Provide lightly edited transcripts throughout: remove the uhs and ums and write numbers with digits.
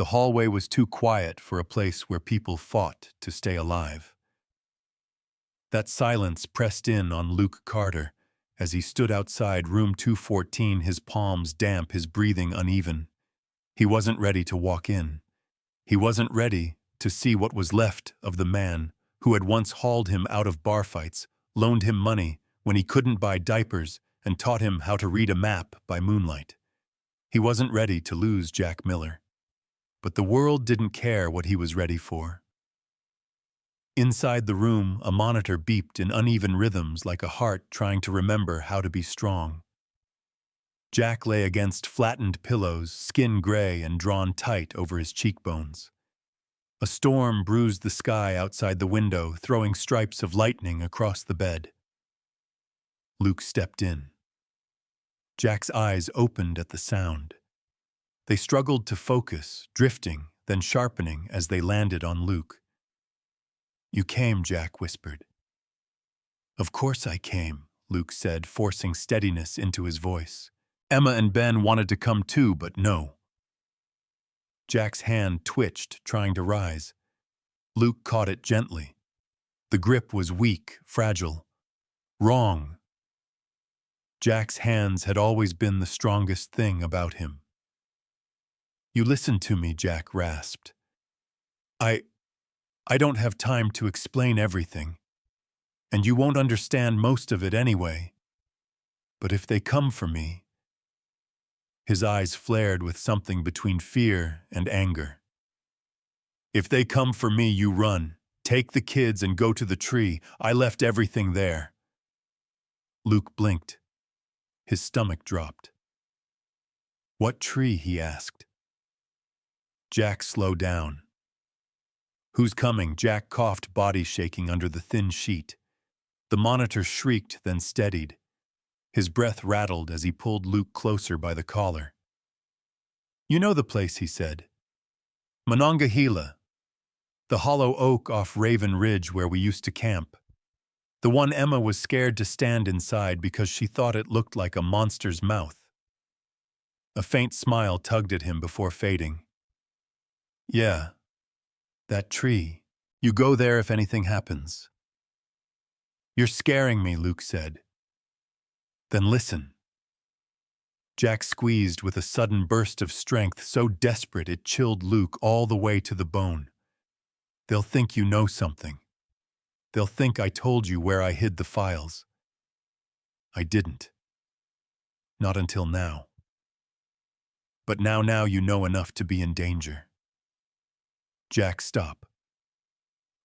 The hallway was too quiet for a place where people fought to stay alive. That silence pressed in on Luke Carter as he stood outside room 214, his palms damp, his breathing uneven. He wasn't ready to walk in. He wasn't ready to see what was left of the man who had once hauled him out of bar fights, loaned him money when he couldn't buy diapers, and taught him how to read a map by moonlight. He wasn't ready to lose Jack Miller. But the world didn't care what he was ready for. Inside the room, a monitor beeped in uneven rhythms like a heart trying to remember how to be strong. Jack lay against flattened pillows, skin gray and drawn tight over his cheekbones. A storm bruised the sky outside the window, throwing stripes of lightning across the bed. Luke stepped in. Jack's eyes opened at the sound. They struggled to focus, drifting, then sharpening as they landed on Luke. "You came," Jack whispered. "Of course I came," Luke said, forcing steadiness into his voice. "Emma and Ben wanted to come too, but no." Jack's hand twitched, trying to rise. Luke caught it gently. The grip was weak, fragile. Wrong. Jack's hands had always been the strongest thing about him. "You listen to me," Jack rasped. I don't have time to explain everything, and you won't understand most of it anyway. But if they come for me..." His eyes flared with something between fear and anger. "If they come for me, you run. Take the kids and go to the tree. I left everything there." Luke blinked. His stomach dropped. "What tree?" he asked. Jack slowed down. "Who's coming?" Jack coughed, body shaking under the thin sheet. The monitor shrieked, then steadied. His breath rattled as he pulled Luke closer by the collar. "You know the place," he said. "Monongahela. The hollow oak off Raven Ridge where we used to camp. The one Emma was scared to stand inside because she thought it looked like a monster's mouth." A faint smile tugged at him before fading. "Yeah. That tree. You go there if anything happens." "You're scaring me," Luke said. "Then listen." Jack squeezed with a sudden burst of strength so desperate it chilled Luke all the way to the bone. "They'll think you know something. They'll think I told you where I hid the files. I didn't. Not until now. But now you know enough to be in danger." "Jack, stop.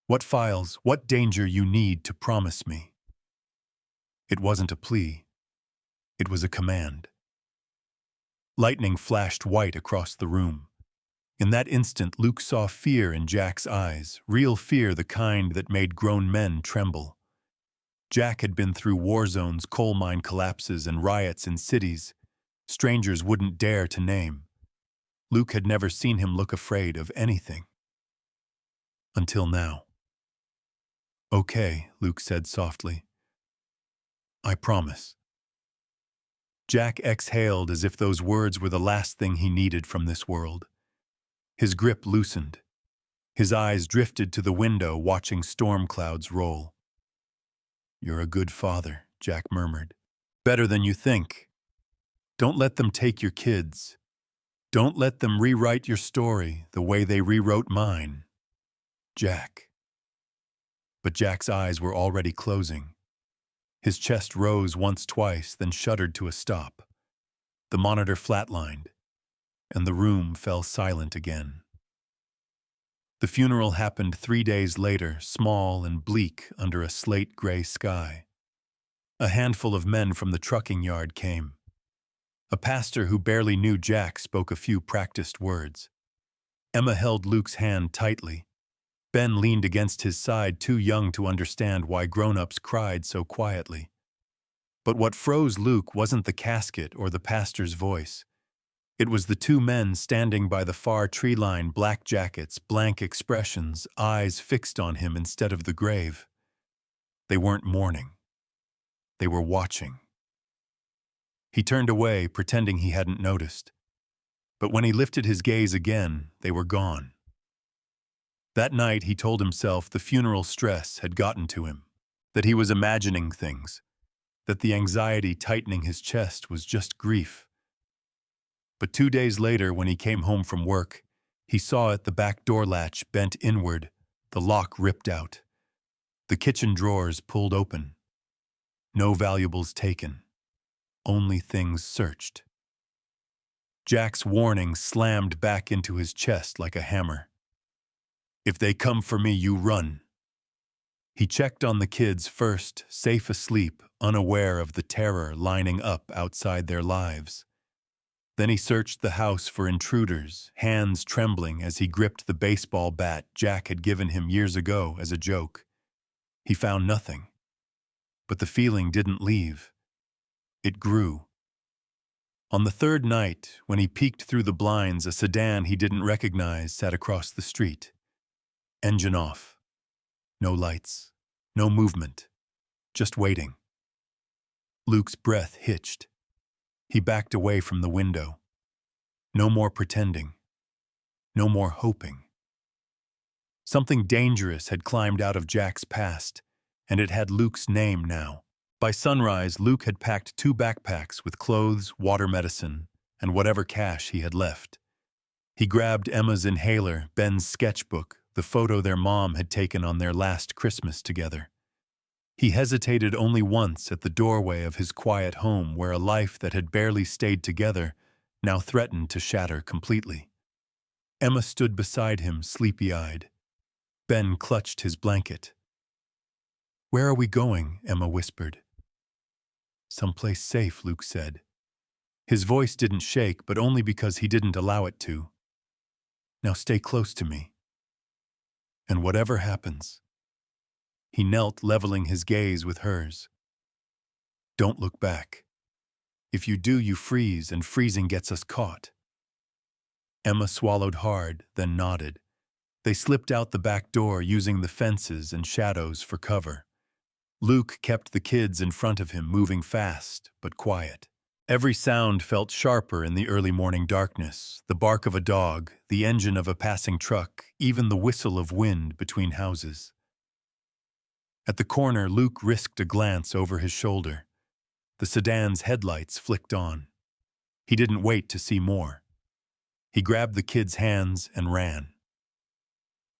What files, what danger you need to promise me?" It wasn't a plea. It was a command. Lightning flashed white across the room. In that instant, Luke saw fear in Jack's eyes, real fear, the kind that made grown men tremble. Jack had been through war zones, coal mine collapses, and riots in cities strangers wouldn't dare to name. Luke had never seen him look afraid of anything. Until now. "Okay," Luke said softly. "I promise." Jack exhaled as if those words were the last thing he needed from this world. His grip loosened. His eyes drifted to the window, watching storm clouds roll. "You're a good father," Jack murmured. "Better than you think. Don't let them take your kids. Don't let them rewrite your story the way they rewrote mine. Jack." But Jack's eyes were already closing. His chest rose once, twice, then shuddered to a stop. The monitor flatlined, and the room fell silent again. The funeral happened 3 days later, small and bleak under a slate-gray sky. A handful of men from the trucking yard came. A pastor who barely knew Jack spoke a few practiced words. Emma held Luke's hand tightly. Ben leaned against his side, too young to understand why grown-ups cried so quietly. But what froze Luke wasn't the casket or the pastor's voice. It was the 2 men standing by the far tree line, black jackets, blank expressions, eyes fixed on him instead of the grave. They weren't mourning. They were watching. He turned away, pretending he hadn't noticed. But when he lifted his gaze again, they were gone. That night, he told himself the funeral stress had gotten to him, that he was imagining things, that the anxiety tightening his chest was just grief. But 2 days later, when he came home from work, he saw it, the back door latch bent inward, the lock ripped out, the kitchen drawers pulled open. No valuables taken, only things searched. Jack's warning slammed back into his chest like a hammer. If they come for me, you run. He checked on the kids first, safe asleep, unaware of the terror lining up outside their lives. Then he searched the house for intruders, hands trembling as he gripped the baseball bat Jack had given him years ago as a joke. He found nothing. But the feeling didn't leave. It grew. On the third night, when he peeked through the blinds, a sedan he didn't recognize sat across the street. Engine off. No lights. No movement. Just waiting. Luke's breath hitched. He backed away from the window. No more pretending. No more hoping. Something dangerous had climbed out of Jack's past, and it had Luke's name now. By sunrise, Luke had packed 2 backpacks with clothes, water, medicine, and whatever cash he had left. He grabbed Emma's inhaler, Ben's sketchbook, the photo their mom had taken on their last Christmas together. He hesitated only once at the doorway of his quiet home where a life that had barely stayed together now threatened to shatter completely. Emma stood beside him, sleepy-eyed. Ben clutched his blanket. "Where are we going?" Emma whispered. "Someplace safe," Luke said. His voice didn't shake, but only because he didn't allow it to. "Now stay close to me. And whatever happens." He knelt, leveling his gaze with hers. "Don't look back. If you do, you freeze, and freezing gets us caught." Emma swallowed hard, then nodded. They slipped out the back door, using the fences and shadows for cover. Luke kept the kids in front of him, moving fast but quiet. Every sound felt sharper in the early morning darkness, the bark of a dog, the engine of a passing truck, even the whistle of wind between houses. At the corner, Luke risked a glance over his shoulder. The sedan's headlights flicked on. He didn't wait to see more. He grabbed the kids' hands and ran.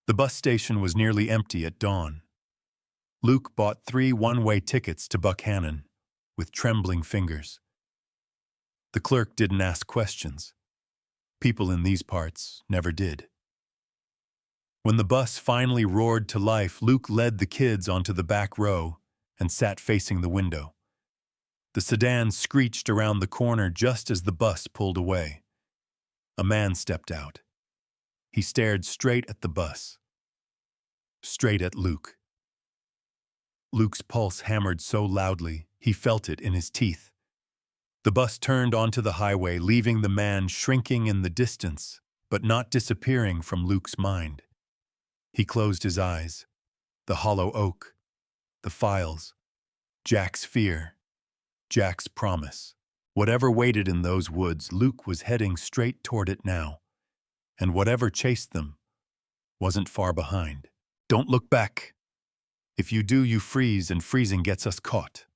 The bus station was nearly empty at dawn. Luke bought 3 one-way tickets to Buckhannon, with trembling fingers. The clerk didn't ask questions. People in these parts never did. When the bus finally roared to life, Luke led the kids onto the back row and sat facing the window. The sedan screeched around the corner just as the bus pulled away. A man stepped out. He stared straight at the bus. Straight at Luke. Luke's pulse hammered so loudly, he felt it in his teeth. The bus turned onto the highway, leaving the man shrinking in the distance, but not disappearing from Luke's mind. He closed his eyes. The hollow oak. The files. Jack's fear. Jack's promise. Whatever waited in those woods, Luke was heading straight toward it now. And whatever chased them wasn't far behind. "Don't look back. If you do, you freeze, and freezing gets us caught."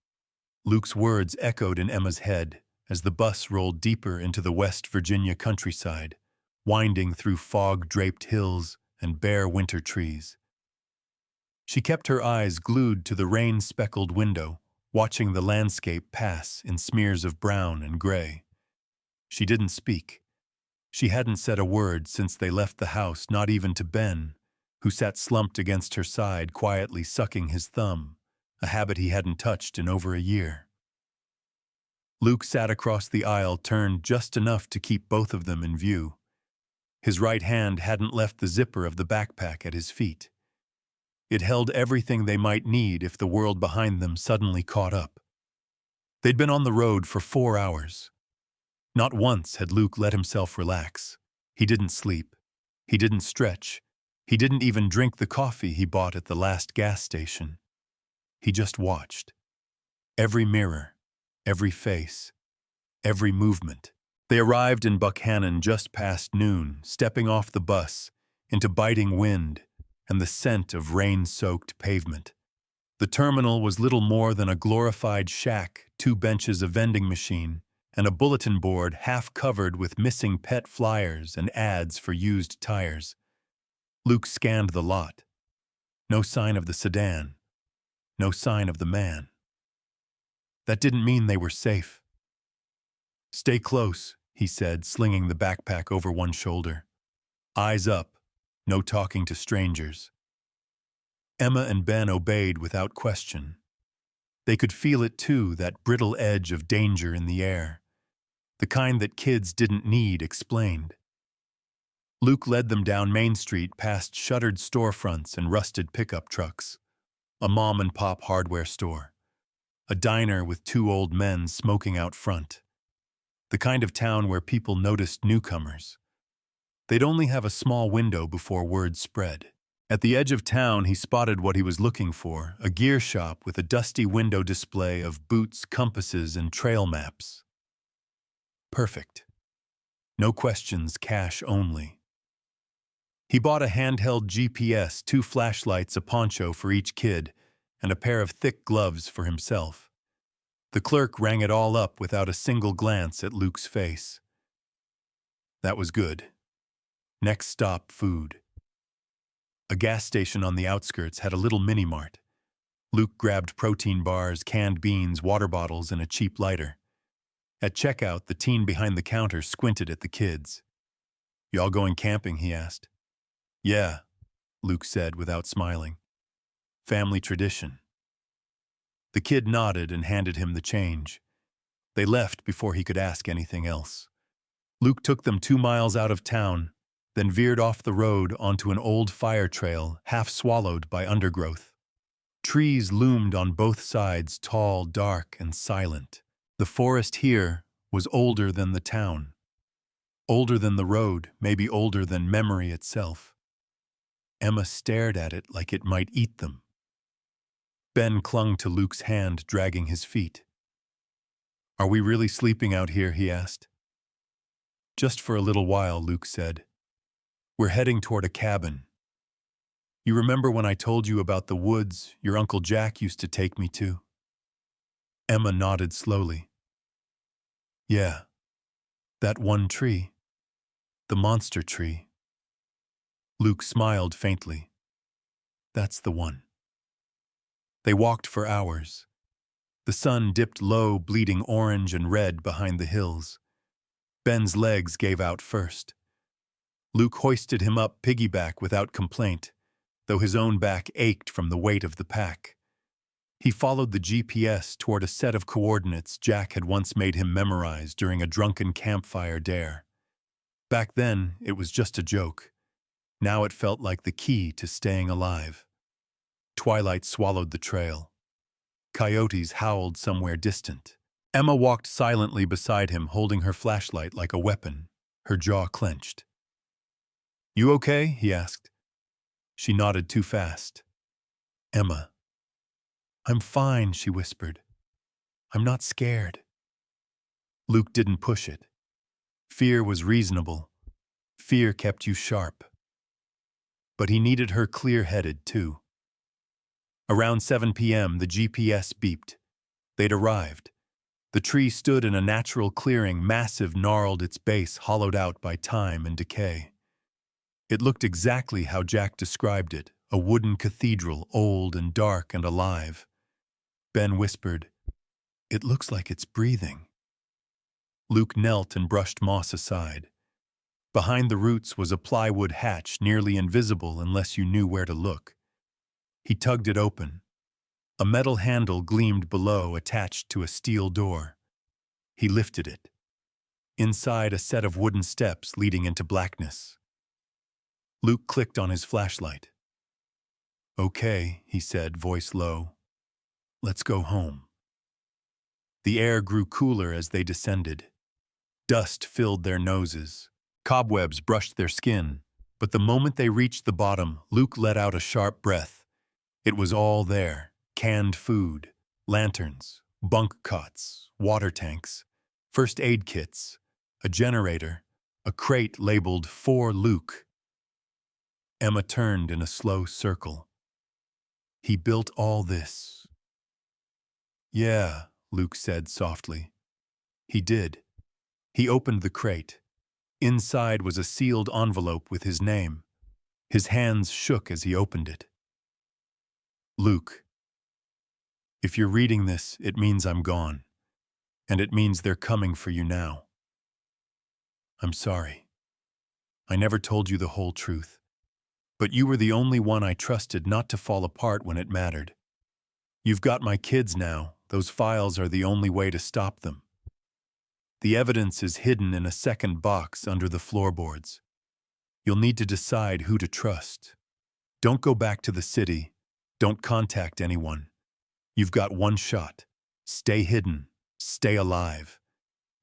Luke's words echoed in Emma's head as the bus rolled deeper into the West Virginia countryside, winding through fog-draped hills and bare winter trees. She kept her eyes glued to the rain-speckled window, watching the landscape pass in smears of brown and gray. She didn't speak. She hadn't said a word since they left the house, not even to Ben, who sat slumped against her side, quietly sucking his thumb, a habit he hadn't touched in over a year. Luke sat across the aisle, turned just enough to keep both of them in view. His right hand hadn't left the zipper of the backpack at his feet. It held everything they might need if the world behind them suddenly caught up. They'd been on the road for 4 hours. Not once had Luke let himself relax. He didn't sleep. He didn't stretch. He didn't even drink the coffee he bought at the last gas station. He just watched. Every mirror, every face, every movement. They arrived in Buckhannon just past noon, stepping off the bus into biting wind and the scent of rain-soaked pavement. The terminal was little more than a glorified shack, 2 benches, a vending machine, and a bulletin board half covered with missing pet flyers and ads for used tires. Luke scanned the lot. No sign of the sedan. No sign of the man. That didn't mean they were safe. "Stay close," he said, slinging the backpack over one shoulder. "Eyes up. No talking to strangers." Emma and Ben obeyed without question. They could feel it too, that brittle edge of danger in the air. The kind that kids didn't need explained. Luke led them down Main Street past shuttered storefronts and rusted pickup trucks. A mom-and-pop hardware store. A diner with 2 old men smoking out front. The kind of town where people noticed newcomers. They'd only have a small window before word spread. At the edge of town, he spotted what he was looking for, a gear shop with a dusty window display of boots, compasses, and trail maps. Perfect. No questions, cash only. He bought a handheld GPS, 2 flashlights, a poncho for each kid, and a pair of thick gloves for himself. The clerk rang it all up without a single glance at Luke's face. That was good. Next stop, food. A gas station on the outskirts had a little mini-mart. Luke grabbed protein bars, canned beans, water bottles, and a cheap lighter. At checkout, the teen behind the counter squinted at the kids. "Y'all going camping?" he asked. "Yeah," Luke said without smiling. "Family tradition." The kid nodded and handed him the change. They left before he could ask anything else. Luke took them 2 miles out of town, then veered off the road onto an old fire trail, half swallowed by undergrowth. Trees loomed on both sides, tall, dark, and silent. The forest here was older than the town. Older than the road, maybe older than memory itself. Emma stared at it like it might eat them. Ben clung to Luke's hand, dragging his feet. "Are we really sleeping out here?" he asked. "Just for a little while," Luke said. "We're heading toward a cabin. You remember when I told you about the woods your Uncle Jack used to take me to?" Emma nodded slowly. "Yeah, that one tree. The monster tree." Luke smiled faintly. "That's the one." They walked for hours. The sun dipped low, bleeding orange and red behind the hills. Ben's legs gave out first. Luke hoisted him up piggyback without complaint, though his own back ached from the weight of the pack. He followed the GPS toward a set of coordinates Jack had once made him memorize during a drunken campfire dare. Back then, it was just a joke. Now it felt like the key to staying alive. Twilight swallowed the trail. Coyotes howled somewhere distant. Emma walked silently beside him, holding her flashlight like a weapon, her jaw clenched. "You okay?" he asked. She nodded too fast. "Emma." "I'm fine," she whispered. "I'm not scared." Luke didn't push it. Fear was reasonable. Fear kept you sharp. But he needed her clear-headed, too. Around 7 p.m., the GPS beeped. They'd arrived. The tree stood in a natural clearing, massive, gnarled, its base hollowed out by time and decay. It looked exactly how Jack described it, a wooden cathedral, old and dark and alive. Ben whispered, "It looks like it's breathing." Luke knelt and brushed moss aside. Behind the roots was a plywood hatch, nearly invisible unless you knew where to look. He tugged it open. A metal handle gleamed below, attached to a steel door. He lifted it. Inside, a set of wooden steps leading into blackness. Luke clicked on his flashlight. "Okay," he said, voice low. "Let's go home." The air grew cooler as they descended. Dust filled their noses. Cobwebs brushed their skin. But the moment they reached the bottom, Luke let out a sharp breath. It was all there. Canned food, lanterns, bunk cots, water tanks, first aid kits, a generator, a crate labeled "For Luke." Emma turned in a slow circle. He built all this. Yeah, Luke said softly. He did. He opened the crate. Inside was a sealed envelope with his name. His hands shook as he opened it. Luke, if you're reading this, it means I'm gone. And it means they're coming for you now. I'm sorry. I never told you the whole truth. But you were the only one I trusted not to fall apart when it mattered. You've got my kids now. Those files are the only way to stop them. The evidence is hidden in a second box under the floorboards. You'll need to decide who to trust. Don't go back to the city. Don't contact anyone. You've got one shot. Stay hidden. Stay alive.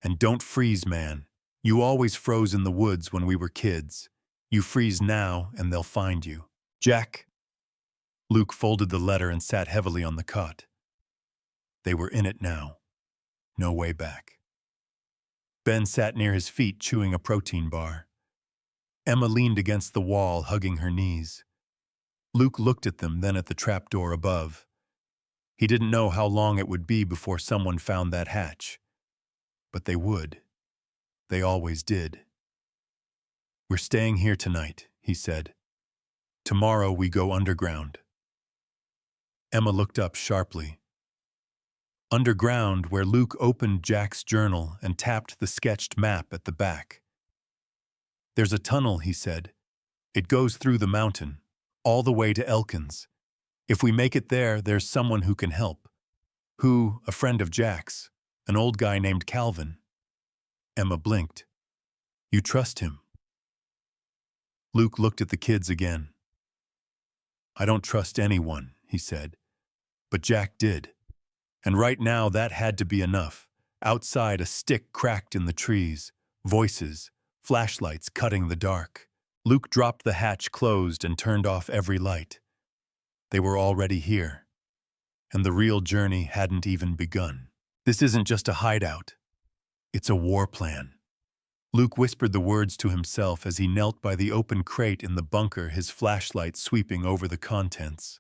And don't freeze, man. You always froze in the woods when we were kids. You freeze now and they'll find you. Jack. Luke folded the letter and sat heavily on the cot. They were in it now. No way back. Ben sat near his feet chewing a protein bar. Emma leaned against the wall, hugging her knees. Luke looked at them, then at the trapdoor above. He didn't know how long it would be before someone found that hatch. But they would. They always did. We're staying here tonight, he said. Tomorrow we go underground. Emma looked up sharply. Underground, where Luke opened Jack's journal and tapped the sketched map at the back. There's a tunnel, he said. It goes through the mountain, all the way to Elkins. If we make it there, there's someone who can help. Who, a friend of Jack's, an old guy named Calvin. Emma blinked. You trust him? Luke looked at the kids again. I don't trust anyone, he said. But Jack did. And right now that had to be enough. Outside, a stick cracked in the trees. Voices, flashlights cutting the dark. Luke dropped the hatch closed and turned off every light. They were already here. And the real journey hadn't even begun. This isn't just a hideout. It's a war plan. Luke whispered the words to himself as he knelt by the open crate in the bunker, his flashlight sweeping over the contents.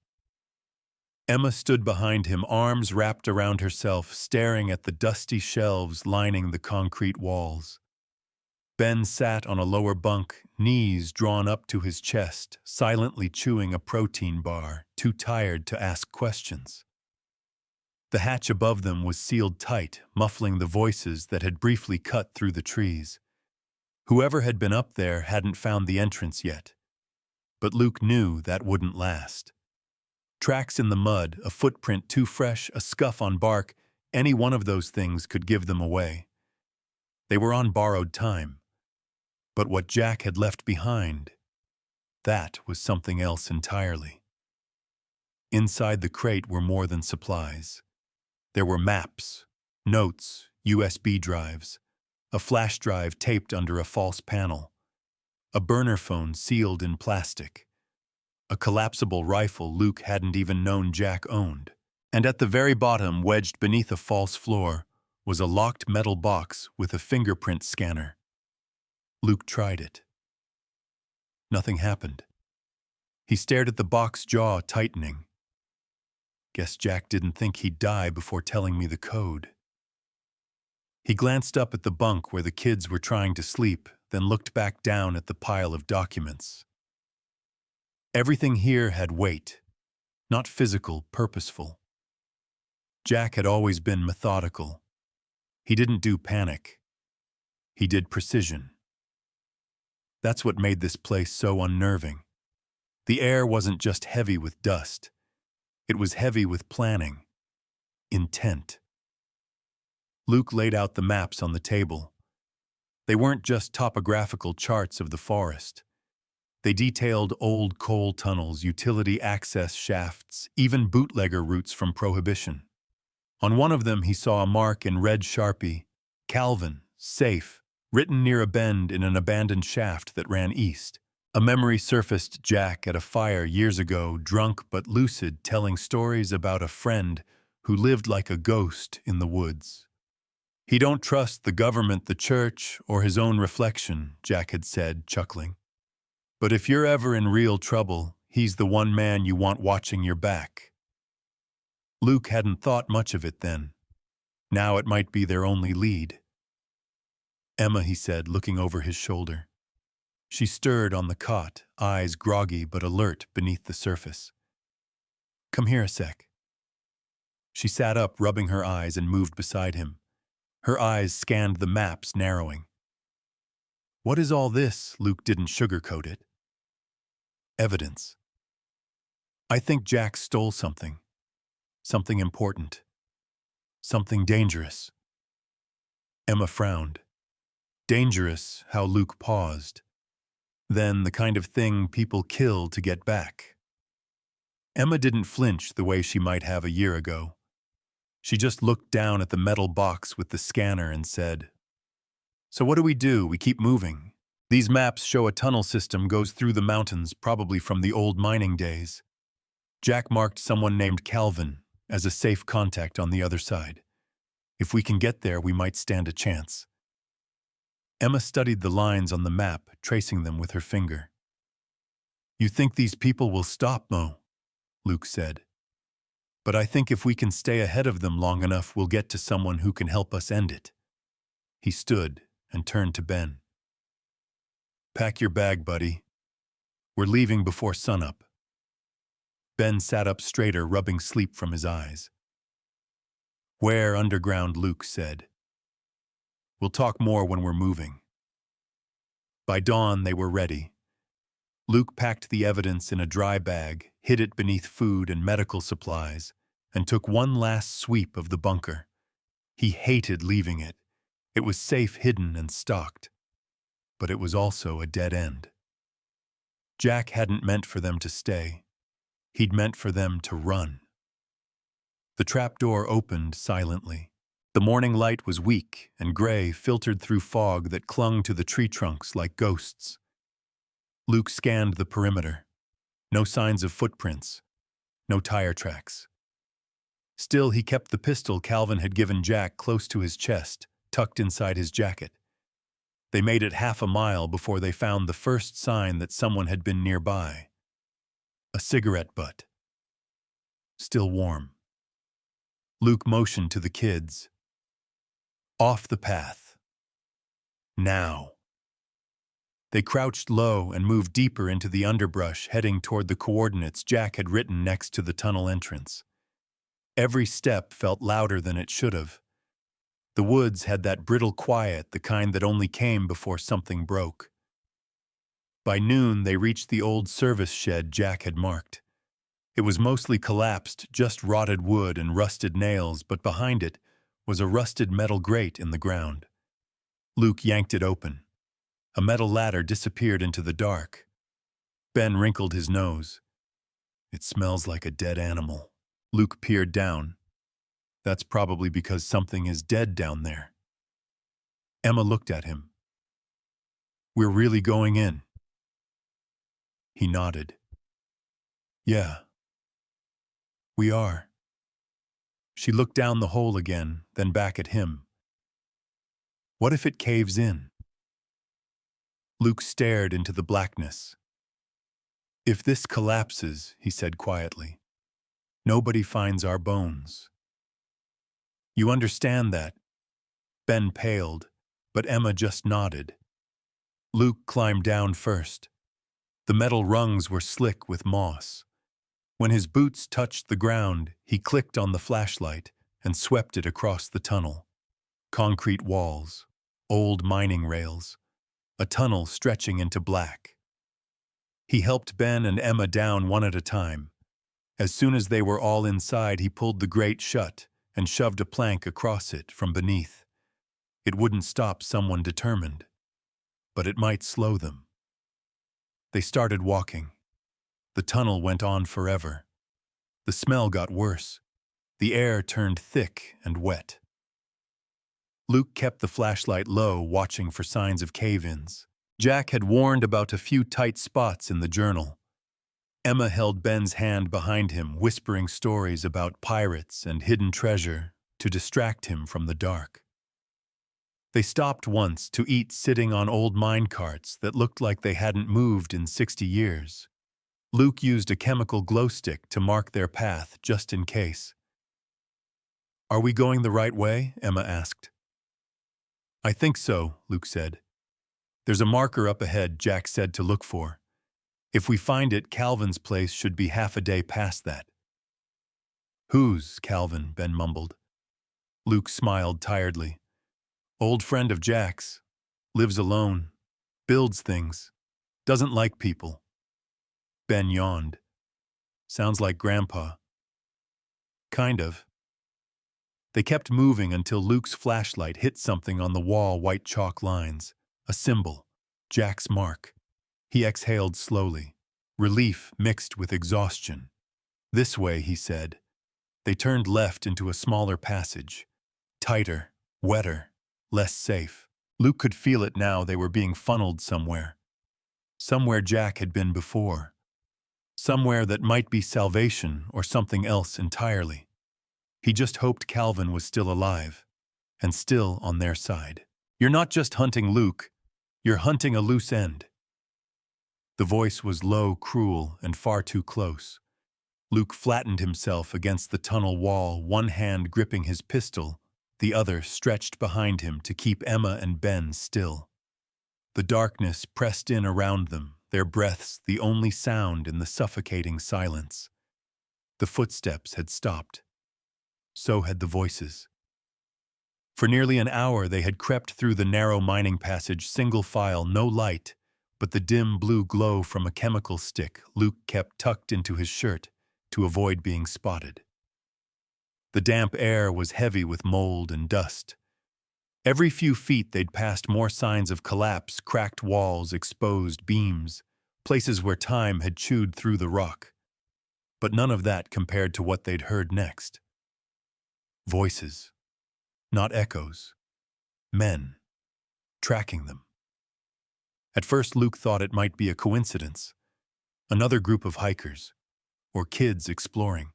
Emma stood behind him, arms wrapped around herself, staring at the dusty shelves lining the concrete walls. Ben sat on a lower bunk, knees drawn up to his chest, silently chewing a protein bar, too tired to ask questions. The hatch above them was sealed tight, muffling the voices that had briefly cut through the trees. Whoever had been up there hadn't found the entrance yet. But Luke knew that wouldn't last. Tracks in the mud, a footprint too fresh, a scuff on bark, any one of those things could give them away. They were on borrowed time. But what Jack had left behind, that was something else entirely. Inside the crate were more than supplies. There were maps, notes, USB drives, a flash drive taped under a false panel, a burner phone sealed in plastic, a collapsible rifle Luke hadn't even known Jack owned, and at the very bottom, wedged beneath a false floor, was a locked metal box with a fingerprint scanner. Luke tried it. Nothing happened. He stared at the box, jaw tightening. Guess Jack didn't think he'd die before telling me the code. He glanced up at the bunk where the kids were trying to sleep, then looked back down at the pile of documents. Everything here had weight, not physical, purposeful. Jack had always been methodical. He didn't do panic. He did precision. That's what made this place so unnerving. The air wasn't just heavy with dust. It was heavy with planning, intent. Luke laid out the maps on the table. They weren't just topographical charts of the forest. They detailed old coal tunnels, utility access shafts, even bootlegger routes from Prohibition. On one of them he saw a mark in red Sharpie, Calvin, safe, written near a bend in an abandoned shaft that ran east. A memory surfaced Jack at a fire years ago, drunk but lucid, telling stories about a friend who lived like a ghost in the woods. He don't trust the government, the church, or his own reflection, Jack had said, chuckling. But if you're ever in real trouble, he's the one man you want watching your back. Luke hadn't thought much of it then. Now it might be their only lead. Emma, he said, looking over his shoulder. She stirred on the cot, eyes groggy but alert beneath the surface. Come here a sec. She sat up, rubbing her eyes, and moved beside him. Her eyes scanned the maps, narrowing. What is all this? Luke didn't sugarcoat it. Evidence. I think Jack stole something. Something important. Something dangerous. Emma frowned. Dangerous, how Luke paused. Then the kind of thing people kill to get back. Emma didn't flinch the way she might have a year ago. She just looked down at the metal box with the scanner and said, So what do? We keep moving. These maps show a tunnel system goes through the mountains, probably from the old mining days. Jack marked someone named Calvin as a safe contact on the other side. If we can get there, we might stand a chance. Emma studied the lines on the map, tracing them with her finger. You think these people will stop, Mo? Luke said. But I think if we can stay ahead of them long enough, we'll get to someone who can help us end it. He stood and turned to Ben. Pack your bag, buddy. We're leaving before sunup. Ben sat up straighter, rubbing sleep from his eyes. Where underground, Luke said. We'll talk more when we're moving. By dawn, they were ready. Luke packed the evidence in a dry bag, hid it beneath food and medical supplies, and took one last sweep of the bunker. He hated leaving it. It was safe hidden and stocked. But it was also a dead end. Jack hadn't meant for them to stay. He'd meant for them to run. The trapdoor opened silently. The morning light was weak and gray, filtered through fog that clung to the tree trunks like ghosts. Luke scanned the perimeter. No signs of footprints. No tire tracks. Still, he kept the pistol Calvin had given Jack close to his chest, tucked inside his jacket. They made it half a mile before they found the first sign that someone had been nearby. A cigarette butt. Still warm. Luke motioned to the kids. Off the path. Now. They crouched low and moved deeper into the underbrush, heading toward the coordinates Jack had written next to the tunnel entrance. Every step felt louder than it should have. The woods had that brittle quiet, the kind that only came before something broke. By noon, they reached the old service shed Jack had marked. It was mostly collapsed, just rotted wood and rusted nails, but behind it was a rusted metal grate in the ground. Luke yanked it open. A metal ladder disappeared into the dark. Ben wrinkled his nose. It smells like a dead animal. Luke peered down. That's probably because something is dead down there. Emma looked at him. We're really going in? He nodded. Yeah. We are. She looked down the hole again, then back at him. What if it caves in? Luke stared into the blackness. If this collapses, he said quietly, nobody finds our bones. You understand that? Ben paled, but Emma just nodded. Luke climbed down first. The metal rungs were slick with moss. When his boots touched the ground, he clicked on the flashlight and swept it across the tunnel. Concrete walls, old mining rails, a tunnel stretching into black. He helped Ben and Emma down one at a time. As soon as they were all inside, he pulled the grate shut and shoved a plank across it from beneath. It wouldn't stop someone determined, but it might slow them. They started walking. The tunnel went on forever. The smell got worse. The air turned thick and wet. Luke kept the flashlight low, watching for signs of cave-ins. Jack had warned about a few tight spots in the journal. Emma held Ben's hand behind him, whispering stories about pirates and hidden treasure to distract him from the dark. They stopped once to eat sitting on old mine carts that looked like they hadn't moved in 60 years. Luke used a chemical glow stick to mark their path just in case. "Are we going the right way?" Emma asked. "I think so," Luke said. "There's a marker up ahead Jack said to look for. If we find it, Calvin's place should be half a day past that." "Who's Calvin?" Ben mumbled. Luke smiled tiredly. "Old friend of Jack's. Lives alone. Builds things. Doesn't like people." Ben yawned. "Sounds like Grandpa." "Kind of." They kept moving until Luke's flashlight hit something on the wall, white chalk lines. A symbol. Jack's mark. He exhaled slowly. Relief mixed with exhaustion. "This way," he said. They turned left into a smaller passage. Tighter, wetter, less safe. Luke could feel it now. They were being funneled somewhere. Somewhere Jack had been before. Somewhere that might be salvation or something else entirely. He just hoped Calvin was still alive, and still on their side. "You're not just hunting Luke, you're hunting a loose end." The voice was low, cruel, and far too close. Luke flattened himself against the tunnel wall, one hand gripping his pistol, the other stretched behind him to keep Emma and Ben still. The darkness pressed in around them, their breaths the only sound in the suffocating silence. The footsteps had stopped. So had the voices. For nearly an hour they had crept through the narrow mining passage, single file, no light, but the dim blue glow from a chemical stick Luke kept tucked into his shirt to avoid being spotted. The damp air was heavy with mold and dust. Every few feet they'd passed more signs of collapse, cracked walls, exposed beams, places where time had chewed through the rock. But none of that compared to what they'd heard next. Voices. Not echoes. Men. Tracking them. At first Luke thought it might be a coincidence. Another group of hikers. Or kids exploring.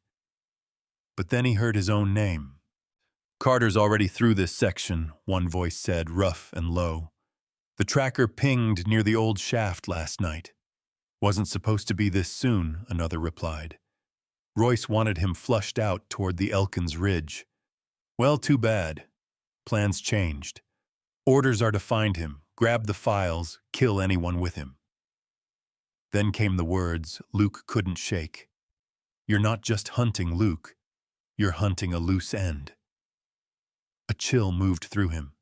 But then he heard his own name. "Carter's already through this section," one voice said, rough and low. "The tracker pinged near the old shaft last night." "Wasn't supposed to be this soon," another replied. "Royce wanted him flushed out toward the Elkins Ridge." "Well, too bad. Plans changed. Orders are to find him, grab the files, kill anyone with him." Then came the words Luke couldn't shake. "You're not just hunting Luke. You're hunting a loose end." A chill moved through him.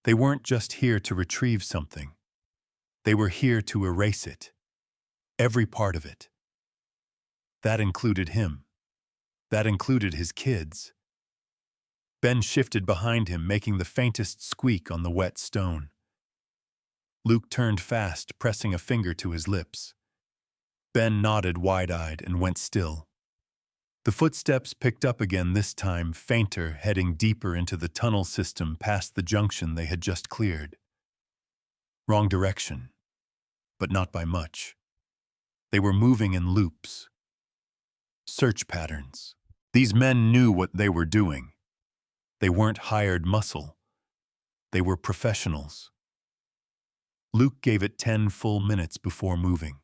They weren't just here to retrieve something. They were here to erase it. Every part of it. That included him. That included his kids. Ben shifted behind him, making the faintest squeak on the wet stone. Luke turned fast, pressing a finger to his lips. Ben nodded wide-eyed and went still. The footsteps picked up again, this time fainter, heading deeper into the tunnel system past the junction they had just cleared. Wrong direction, but not by much. They were moving in loops. Search patterns. These men knew what they were doing. They weren't hired muscle. They were professionals. Luke gave it 10 full minutes before moving.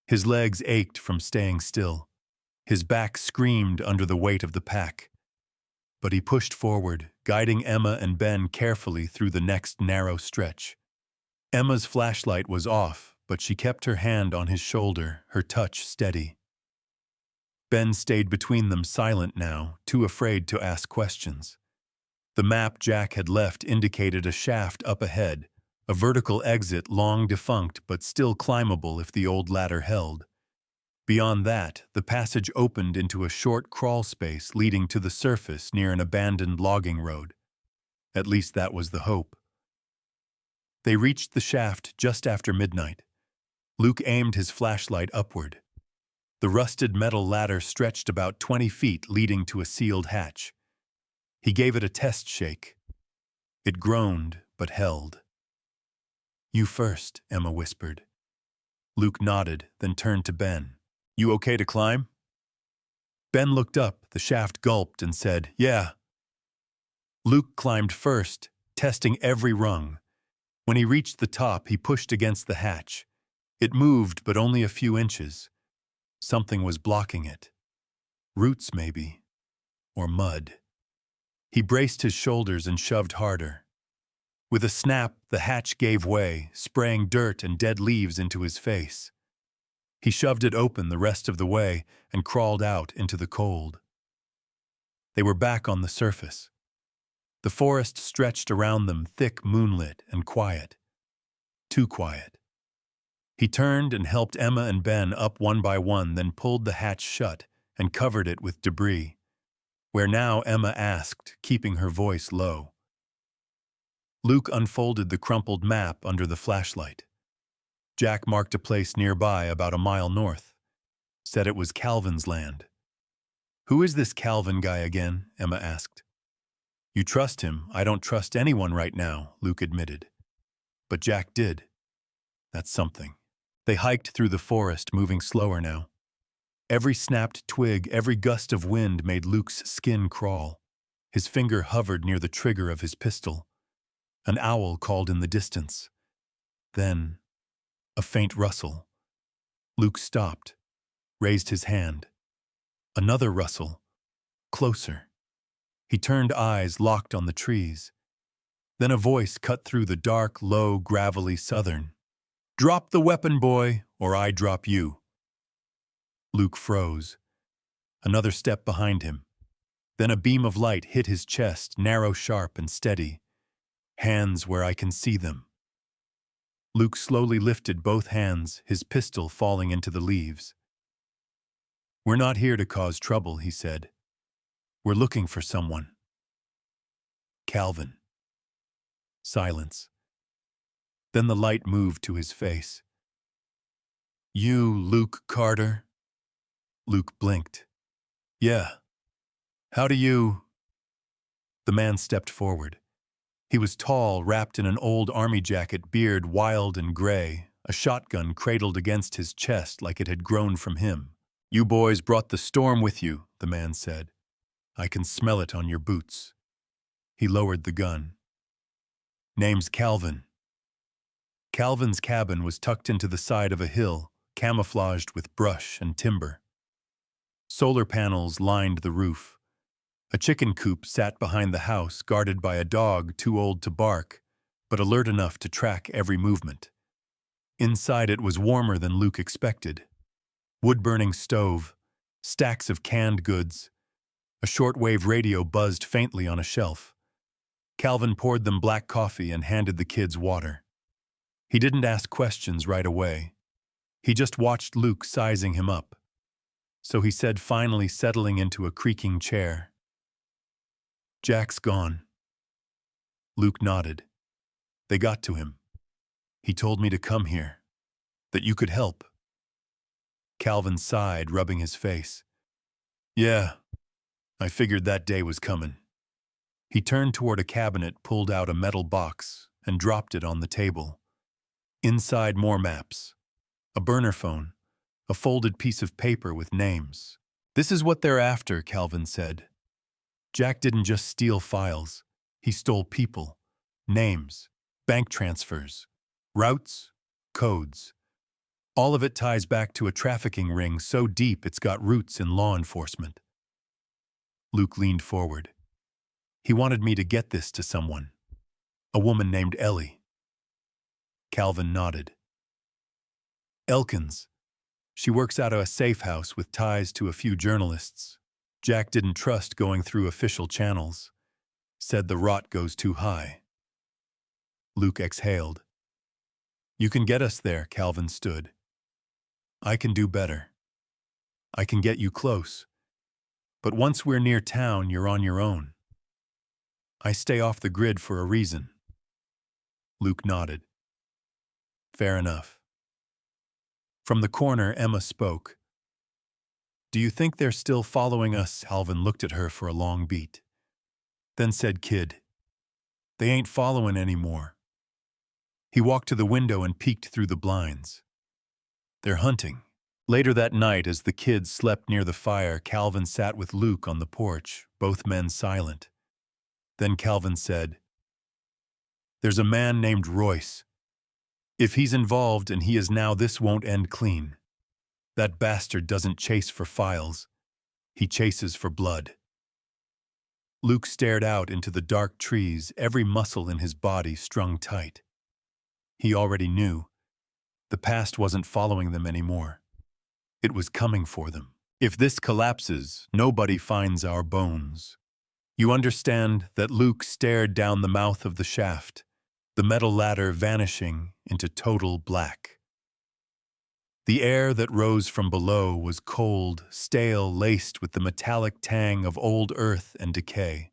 His legs ached from staying still. His back screamed under the weight of the pack. But he pushed forward, guiding Emma and Ben carefully through the next narrow stretch. Emma's flashlight was off, but she kept her hand on his shoulder, her touch steady. Ben stayed between them, silent now, too afraid to ask questions. The map Jack had left indicated a shaft up ahead, a vertical exit long defunct but still climbable if the old ladder held. Beyond that, the passage opened into a short crawl space leading to the surface near an abandoned logging road. At least that was the hope. They reached the shaft just after midnight. Luke aimed his flashlight upward. The rusted metal ladder stretched about 20 feet, leading to a sealed hatch. He gave it a test shake. It groaned, but held. "You first," Emma whispered. Luke nodded, then turned to Ben. "You okay to climb?" Ben looked up, the shaft gulped, and said, "Yeah." Luke climbed first, testing every rung. When he reached the top, he pushed against the hatch. It moved, but only a few inches. Something was blocking it. Roots, maybe. Or mud. He braced his shoulders and shoved harder. With a snap, the hatch gave way, spraying dirt and dead leaves into his face. He shoved it open the rest of the way and crawled out into the cold. They were back on the surface. The forest stretched around them, thick, moonlit, and quiet. Too quiet. He turned and helped Emma and Ben up one by one, then pulled the hatch shut and covered it with debris, where now Emma asked, keeping her voice low. Luke unfolded the crumpled map under the flashlight. Jack marked a place nearby about a mile north. Said it was Calvin's land. "Who is this Calvin guy again?" Emma asked. "You trust him. I don't trust anyone right now," Luke admitted. But Jack did. That's something. They hiked through the forest, moving slower now. Every snapped twig, every gust of wind made Luke's skin crawl. His finger hovered near the trigger of his pistol. An owl called in the distance. Then, a faint rustle. Luke stopped, raised his hand. Another rustle. Closer. He turned, eyes locked on the trees. Then a voice cut through the dark, low, gravelly southern. "Drop the weapon, boy, or I drop you." Luke froze. Another step behind him. Then a beam of light hit his chest, narrow, sharp, and steady. "Hands where I can see them." Luke slowly lifted both hands, his pistol falling into the leaves. "We're not here to cause trouble," he said. "We're looking for someone." "Calvin." Silence. Then the light moved to his face. "You, Luke Carter?" Luke blinked. "Yeah. How do you—" The man stepped forward. He was tall, wrapped in an old army jacket, beard wild and gray, a shotgun cradled against his chest like it had grown from him. "You boys brought the storm with you," the man said. "I can smell it on your boots." He lowered the gun. "Name's Calvin." Calvin's cabin was tucked into the side of a hill, camouflaged with brush and timber. Solar panels lined the roof. A chicken coop sat behind the house, guarded by a dog too old to bark, but alert enough to track every movement. Inside it was warmer than Luke expected. Wood-burning stove, stacks of canned goods. A shortwave radio buzzed faintly on a shelf. Calvin poured them black coffee and handed the kids water. He didn't ask questions right away. He just watched Luke sizing him up. So he said, finally settling into a creaking chair, "Jack's gone." Luke nodded. "They got to him. He told me to come here, that you could help." Calvin sighed, rubbing his face. "Yeah, I figured that day was coming." He turned toward a cabinet, pulled out a metal box, and dropped it on the table. Inside, more maps. A burner phone. A folded piece of paper with names. "This is what they're after," Calvin said. "Jack didn't just steal files. He stole people, names, bank transfers, routes, codes. All of it ties back to a trafficking ring so deep it's got roots in law enforcement." Luke leaned forward. "He wanted me to get this to someone. A woman named Ellie." Calvin nodded. "Elkins. She works out of a safe house with ties to a few journalists. Jack didn't trust going through official channels. Said the rot goes too high." Luke exhaled. "You can get us there," Calvin stood. "I can do better. I can get you close. But once we're near town, you're on your own. I stay off the grid for a reason." Luke nodded. "Fair enough." From the corner, Emma spoke. "Do you think they're still following us?" Calvin looked at her for a long beat. Then said, "Kid, they ain't following anymore." He walked to the window and peeked through the blinds. "They're hunting." Later that night, as the kids slept near the fire, Calvin sat with Luke on the porch, both men silent. Then Calvin said, There's a man named Royce. If he's involved and he is now, this won't end clean. That bastard doesn't chase for files. He chases for blood. Luke stared out into the dark trees, every muscle in his body strung tight. He already knew. The past wasn't following them anymore. It was coming for them. If this collapses, nobody finds our bones. You understand that Luke stared down the mouth of the shaft, the metal ladder vanishing into total black. The air that rose from below was cold, stale, laced with the metallic tang of old earth and decay.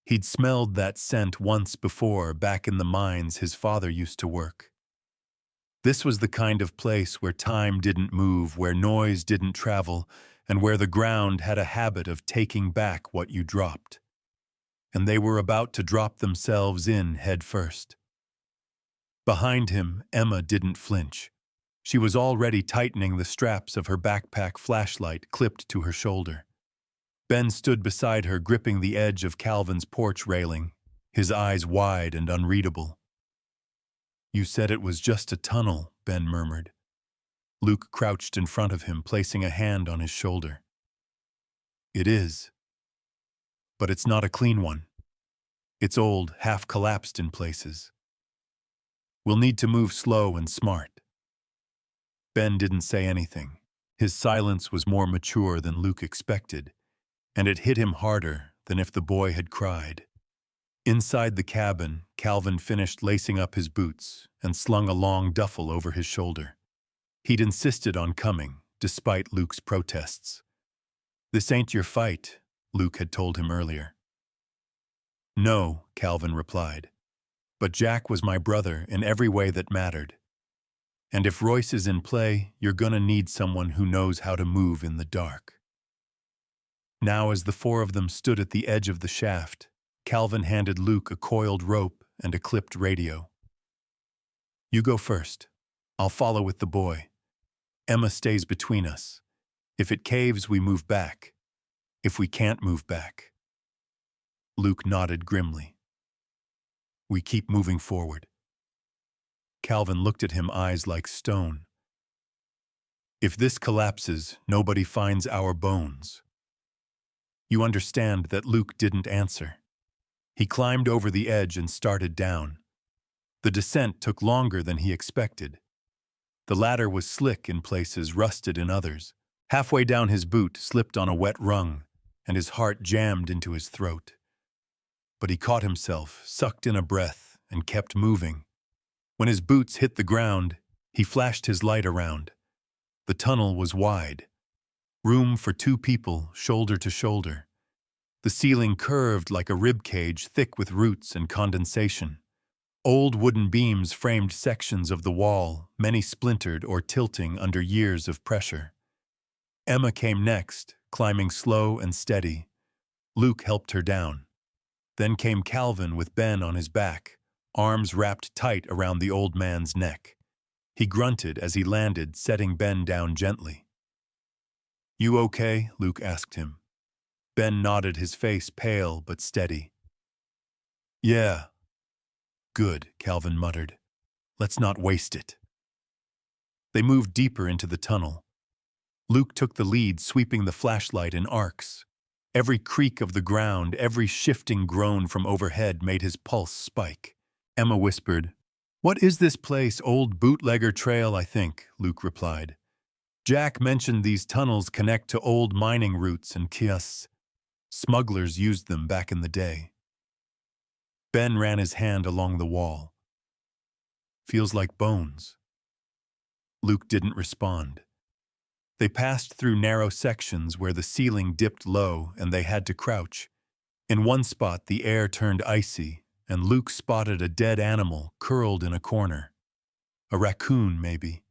He'd smelled that scent once before back in the mines his father used to work. This was the kind of place where time didn't move, where noise didn't travel, and where the ground had a habit of taking back what you dropped. And they were about to drop themselves in head first. Behind him, Emma didn't flinch. She was already tightening the straps of her backpack flashlight clipped to her shoulder. Ben stood beside her, gripping the edge of Calvin's porch railing, his eyes wide and unreadable. "You said it was just a tunnel," Ben murmured. Luke crouched in front of him, placing a hand on his shoulder. "It is. But it's not a clean one. It's old, half-collapsed in places. We'll need to move slow and smart." Ben didn't say anything. His silence was more mature than Luke expected, and it hit him harder than if the boy had cried. Inside the cabin, Calvin finished lacing up his boots and slung a long duffel over his shoulder. He'd insisted on coming, despite Luke's protests. "This ain't your fight," Luke had told him earlier. "No," Calvin replied. "But Jack was my brother in every way that mattered. And if Royce is in play, you're gonna need someone who knows how to move in the dark." Now, as the four of them stood at the edge of the shaft, Calvin handed Luke a coiled rope and a clipped radio. "You go first. I'll follow with the boy. Emma stays between us. If it caves, we move back. If we can't move back." Luke nodded grimly. "We keep moving forward." Calvin looked at him, eyes like stone. "If this collapses, nobody finds our bones." You understand that Luke didn't answer. He climbed over the edge and started down. The descent took longer than he expected. The ladder was slick in places, rusted in others. Halfway down, his boot slipped on a wet rung, and his heart jammed into his throat. But he caught himself, sucked in a breath, and kept moving. When his boots hit the ground, he flashed his light around. The tunnel was wide. Room for 2 people, shoulder to shoulder. The ceiling curved like a rib cage, thick with roots and condensation. Old wooden beams framed sections of the wall, many splintered or tilting under years of pressure. Emma came next, climbing slow and steady. Luke helped her down. Then came Calvin with Ben on his back, arms wrapped tight around the old man's neck. He grunted as he landed, setting Ben down gently. "You okay?" Luke asked him. Ben nodded, his face pale but steady. "Yeah." "Good," Calvin muttered. "Let's not waste it." They moved deeper into the tunnel. Luke took the lead, sweeping the flashlight in arcs. Every creak of the ground, every shifting groan from overhead made his pulse spike. Emma whispered, "What is this place? Old bootlegger trail, I think," Luke replied. "Jack mentioned these tunnels connect to old mining routes and kiosks. Smugglers used them back in the day." Ben ran his hand along the wall. "Feels like bones." Luke didn't respond. They passed through narrow sections where the ceiling dipped low and they had to crouch. In one spot, the air turned icy, and Luke spotted a dead animal curled in a corner. A raccoon, maybe.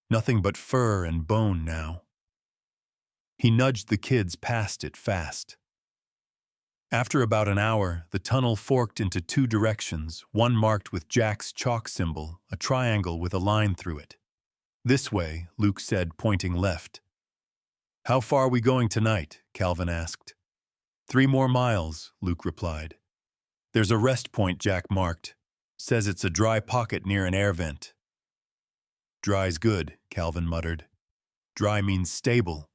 Nothing but fur and bone now. He nudged the kids past it fast. After about an hour, the tunnel forked into 2 directions, one marked with Jack's chalk symbol, a triangle with a line through it. "This way," Luke said, pointing left. "How far are we going tonight?" Calvin asked. 3 more miles, Luke replied. "There's a rest point Jack marked. Says it's a dry pocket near an air vent. Dry's good, Calvin muttered. Dry means stable.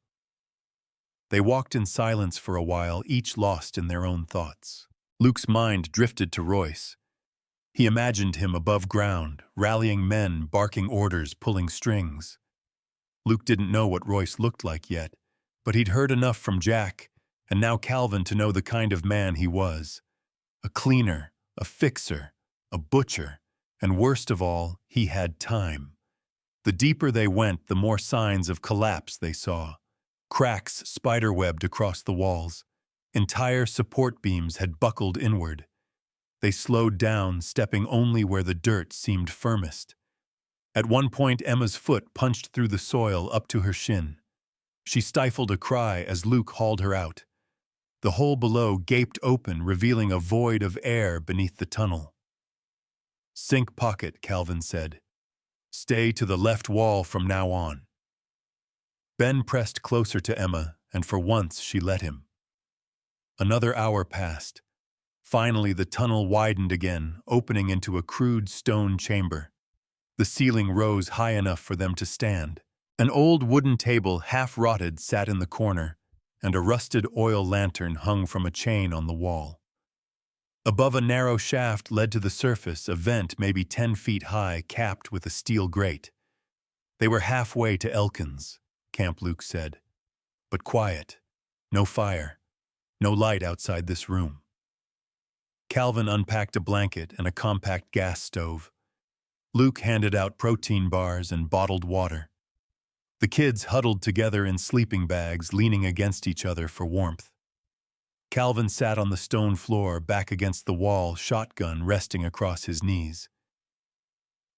They walked in silence for a while, each lost in their own thoughts. Luke's mind drifted to Royce. He imagined him above ground, rallying men, barking orders, pulling strings. Luke didn't know what Royce looked like yet, but he'd heard enough from Jack, and now Calvin to know the kind of man he was. A cleaner, a fixer, a butcher, and worst of all, he had time. The deeper they went, the more signs of collapse they saw. Cracks spiderwebbed across the walls. Entire support beams had buckled inward. They slowed down, stepping only where the dirt seemed firmest. At one point, Emma's foot punched through the soil up to her shin. She stifled a cry as Luke hauled her out. The hole below gaped open, revealing a void of air beneath the tunnel. "Sink pocket," Calvin said. "Stay to the left wall from now on." Ben pressed closer to Emma, and for once she let him. Another hour passed. Finally, the tunnel widened again, opening into a crude stone chamber. The ceiling rose high enough for them to stand. An old wooden table, half-rotted, sat in the corner, and a rusted oil lantern hung from a chain on the wall. Above a narrow shaft led to the surface, a vent maybe 10 feet high, capped with a steel grate. They were halfway to Elkins, Camp Luke said. But quiet. No fire. No light outside this room. Calvin unpacked a blanket and a compact gas stove. Luke handed out protein bars and bottled water. The kids huddled together in sleeping bags, leaning against each other for warmth. Calvin sat on the stone floor, back against the wall, shotgun resting across his knees.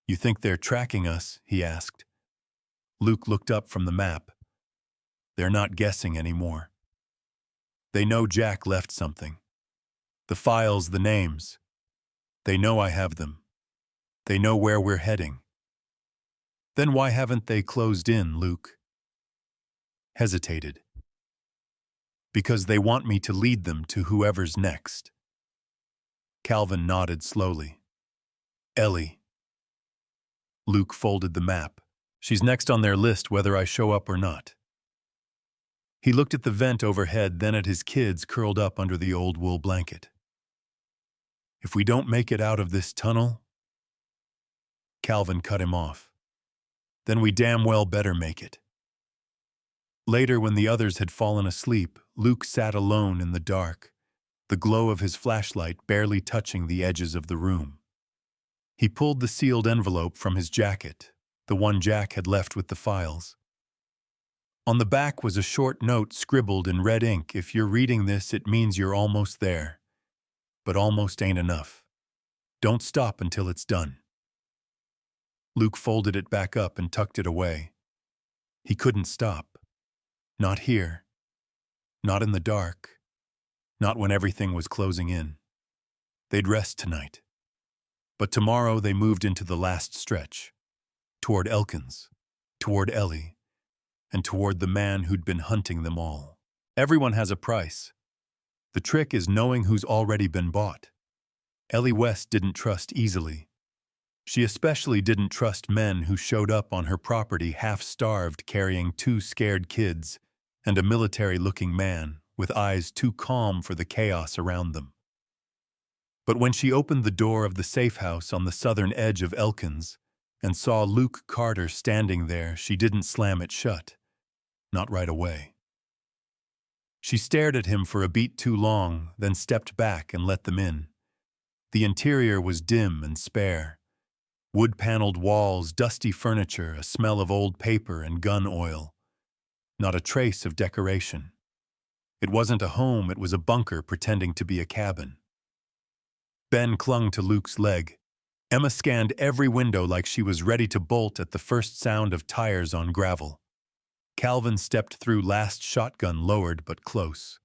"You think they're tracking us?" he asked. Luke looked up from the map. "They're not guessing anymore. They know Jack left something. The files, the names. They know I have them. They know where we're heading." "Then why haven't they closed in?" Luke hesitated. "Because they want me to lead them to whoever's next." Calvin nodded slowly. "Ellie." Luke folded the map. "She's next on their list whether I show up or not." He looked at the vent overhead, then at his kids curled up under the old wool blanket. "If we don't make it out of this tunnel..." Calvin cut him off. "Then we damn well better make it." Later, when the others had fallen asleep, Luke sat alone in the dark, the glow of his flashlight barely touching the edges of the room. He pulled the sealed envelope from his jacket, the one Jack had left with the files. On the back was a short note scribbled in red ink. "If you're reading this, it means you're almost there. But almost ain't enough. Don't stop until it's done." Luke folded it back up and tucked it away. He couldn't stop. Not here. Not in the dark. Not when everything was closing in. They'd rest tonight. But tomorrow they moved into the last stretch. Toward Elkins. Toward Ellie. And toward the man who'd been hunting them all. Everyone has a price. The trick is knowing who's already been bought. Ellie West didn't trust easily. She especially didn't trust men who showed up on her property half-starved, carrying 2 scared kids and a military-looking man with eyes too calm for the chaos around them. But when she opened the door of the safe house on the southern edge of Elkins and saw Luke Carter standing there, she didn't slam it shut. Not right away. She stared at him for a beat too long, then stepped back and let them in. The interior was dim and spare. Wood-paneled walls, dusty furniture, a smell of old paper and gun oil. Not a trace of decoration. It wasn't a home, it was a bunker pretending to be a cabin. Ben clung to Luke's leg. Emma scanned every window like she was ready to bolt at the first sound of tires on gravel. Calvin stepped through, last shotgun lowered but close.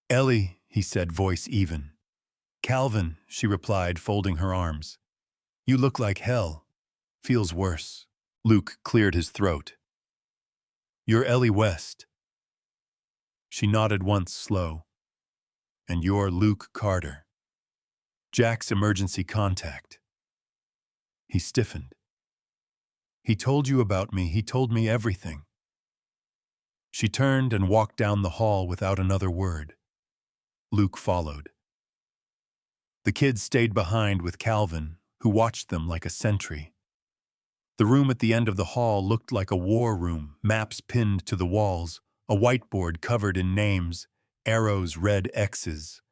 "Ellie," he said, voice even. "Calvin," she replied, folding her arms. "You look like hell. Feels worse." Luke cleared his throat. "You're Ellie West." She nodded once, slow. "And you're Luke Carter. Jack's emergency contact." He stiffened. He told you about me. He told me everything. She turned and walked down the hall without another word. Luke followed. The kids stayed behind with Calvin, who watched them like a sentry. The room at the end of the hall looked like a war room, maps pinned to the walls, a whiteboard covered in names, arrows, red X's.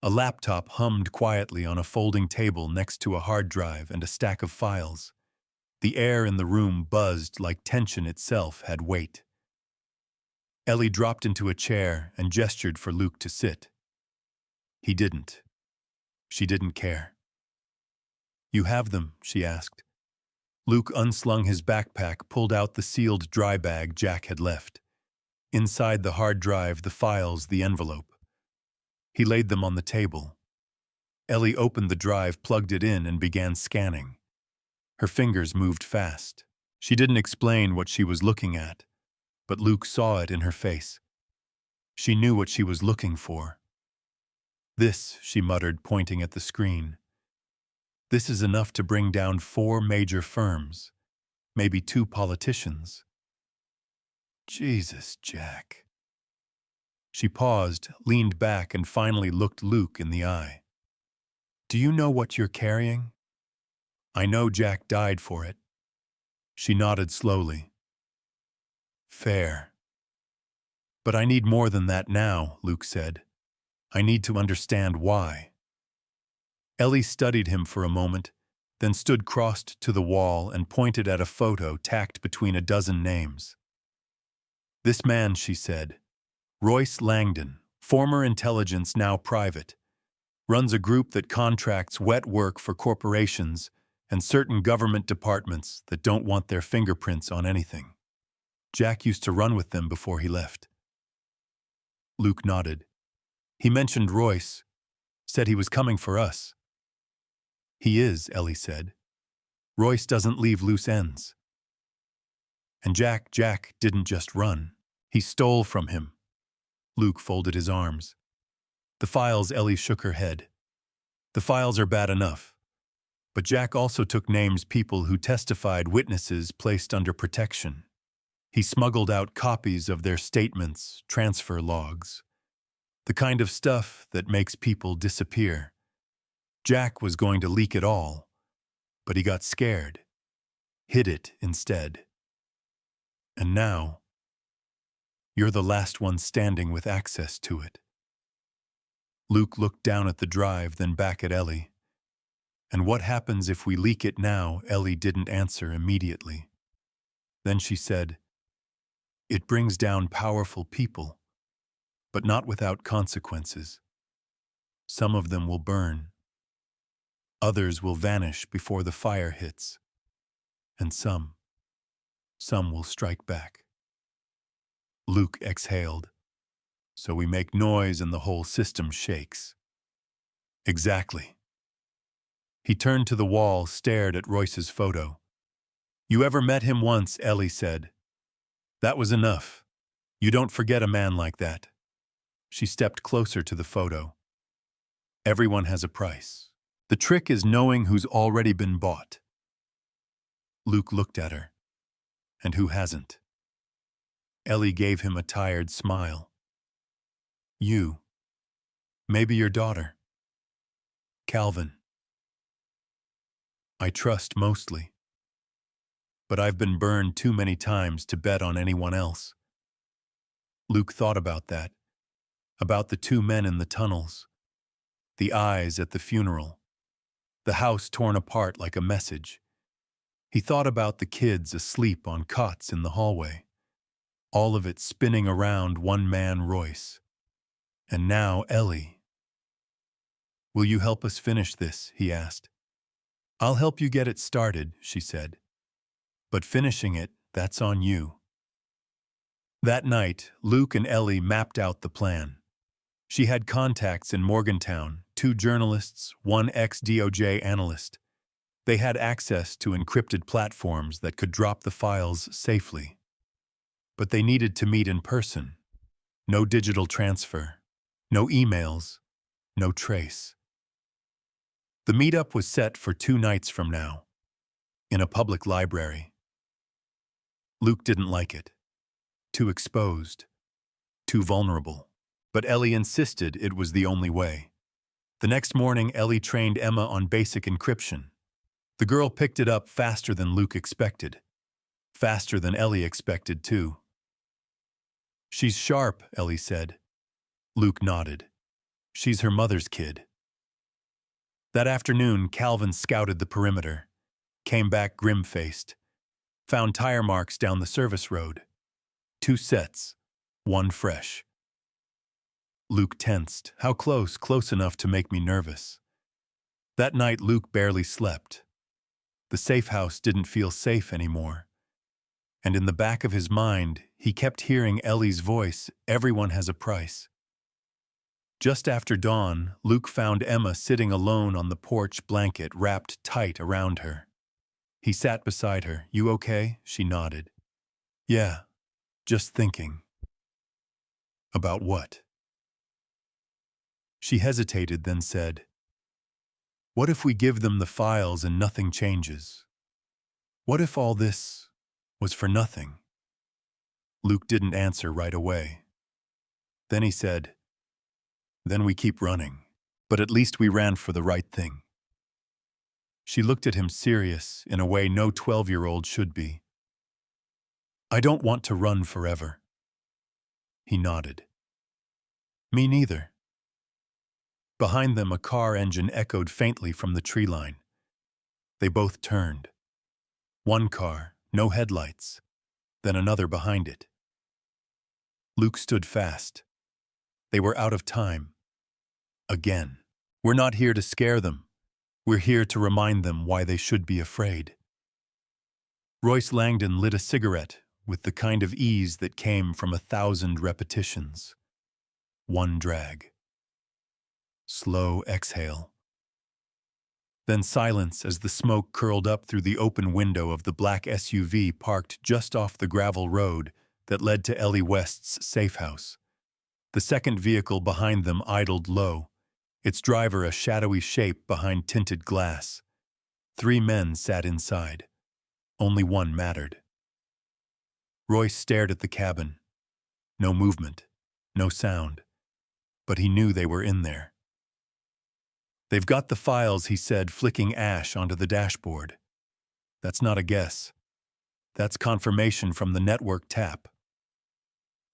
A laptop hummed quietly on a folding table next to a hard drive and a stack of files. The air in the room buzzed like tension itself had weight. Ellie dropped into a chair and gestured for Luke to sit. He didn't. She didn't care. "You have them?" she asked. Luke unslung his backpack, pulled out the sealed dry bag Jack had left. Inside the hard drive, the files, the envelope. He laid them on the table. Ellie opened the drive, plugged it in, and began scanning. Her fingers moved fast. She didn't explain what she was looking at, but Luke saw it in her face. She knew what she was looking for. "This," she muttered, pointing at the screen. "This is enough to bring down 4 major firms, maybe 2 politicians." "Jesus, Jack." She paused, leaned back, and finally looked Luke in the eye. "Do you know what you're carrying?" "I know Jack died for it." She nodded slowly. "Fair. But I need more than that now," Luke said. "I need to understand why." Ellie studied him for a moment, then stood crossed to the wall and pointed at a photo tacked between a dozen names. "This man," she said, "Royce Langdon, former intelligence, now private, runs a group that contracts wet work for corporations and certain government departments that don't want their fingerprints on anything. Jack used to run with them before he left." Luke nodded. "He mentioned Royce, said he was coming for us." "He is," Ellie said. "Royce doesn't leave loose ends." "And Jack didn't just run. He stole from him." Luke folded his arms. "The files," Ellie shook her head. "The files are bad enough. But Jack also took names, people who testified, witnesses placed under protection. He smuggled out copies of their statements, transfer logs. The kind of stuff that makes people disappear. Jack was going to leak it all, but he got scared. Hid it instead. And now, you're the last one standing with access to it." Luke looked down at the drive, then back at Ellie. "And what happens if we leak it now?" Ellie didn't answer immediately. Then she said, "It brings down powerful people, but not without consequences. Some of them will burn. Others will vanish before the fire hits. And some will strike back." Luke exhaled. "So we make noise and the whole system shakes." "Exactly." He turned to the wall, stared at Royce's photo. "You ever met him once?" Ellie said. "That was enough. You don't forget a man like that." She stepped closer to the photo. "Everyone has a price. The trick is knowing who's already been bought." Luke looked at her. "And who hasn't?" Ellie gave him a tired smile. "You. Maybe your daughter. Calvin. I trust mostly. But I've been burned too many times to bet on anyone else." Luke thought about that, about the 2 men in the tunnels, the eyes at the funeral, the house torn apart like a message. He thought about the kids asleep on cots in the hallway, all of it spinning around one man, Royce. And now Ellie. "Will you help us finish this?" he asked. "I'll help you get it started," she said. "But finishing it, that's on you." That night, Luke and Ellie mapped out the plan. She had contacts in Morgantown, 2 journalists, 1 ex-DOJ analyst. They had access to encrypted platforms that could drop the files safely. But they needed to meet in person. No digital transfer, no emails, no trace. The meetup was set for 2 nights from now. in a public library. Luke didn't like it. Too exposed. Too vulnerable. But Ellie insisted it was the only way. The next morning, Ellie trained Emma on basic encryption. The girl picked it up faster than Luke expected. Faster than Ellie expected, too. "She's sharp," Ellie said. Luke nodded. "She's her mother's kid." That afternoon, Calvin scouted the perimeter, came back grim-faced, found tire marks down the service road. 2 sets, 1 fresh. Luke tensed. How close? Close enough to make me nervous. That night, Luke barely slept. The safe house didn't feel safe anymore. And in the back of his mind, he kept hearing Ellie's voice, "Everyone has a price." Just after dawn, Luke found Emma sitting alone on the porch, blanket wrapped tight around her. He sat beside her. "You okay?" She nodded. "Yeah, just thinking." "About what?" She hesitated, then said, "What if we give them the files and nothing changes? What if all this was for nothing?" Luke didn't answer right away. Then he said, "Then we keep running, but at least we ran for the right thing." She looked at him serious in a way no 12-year-old should be. "I don't want to run forever." He nodded. "Me neither." Behind them, a car engine echoed faintly from the tree line. They both turned. One car, no headlights, then another behind it. Luke stood fast. They were out of time. Again. "We're not here to scare them. We're here to remind them why they should be afraid." Royce Langdon lit a cigarette with the kind of ease that came from 1,000 repetitions. One drag. Slow exhale. Then silence as the smoke curled up through the open window of the black SUV parked just off the gravel road that led to Ellie West's safe house. The second vehicle behind them idled low, its driver a shadowy shape behind tinted glass. 3 men sat inside. Only one mattered. Royce stared at the cabin. No movement, no sound. But he knew they were in there. "They've got the files," he said, flicking ash onto the dashboard. "That's not a guess. That's confirmation from the network tap."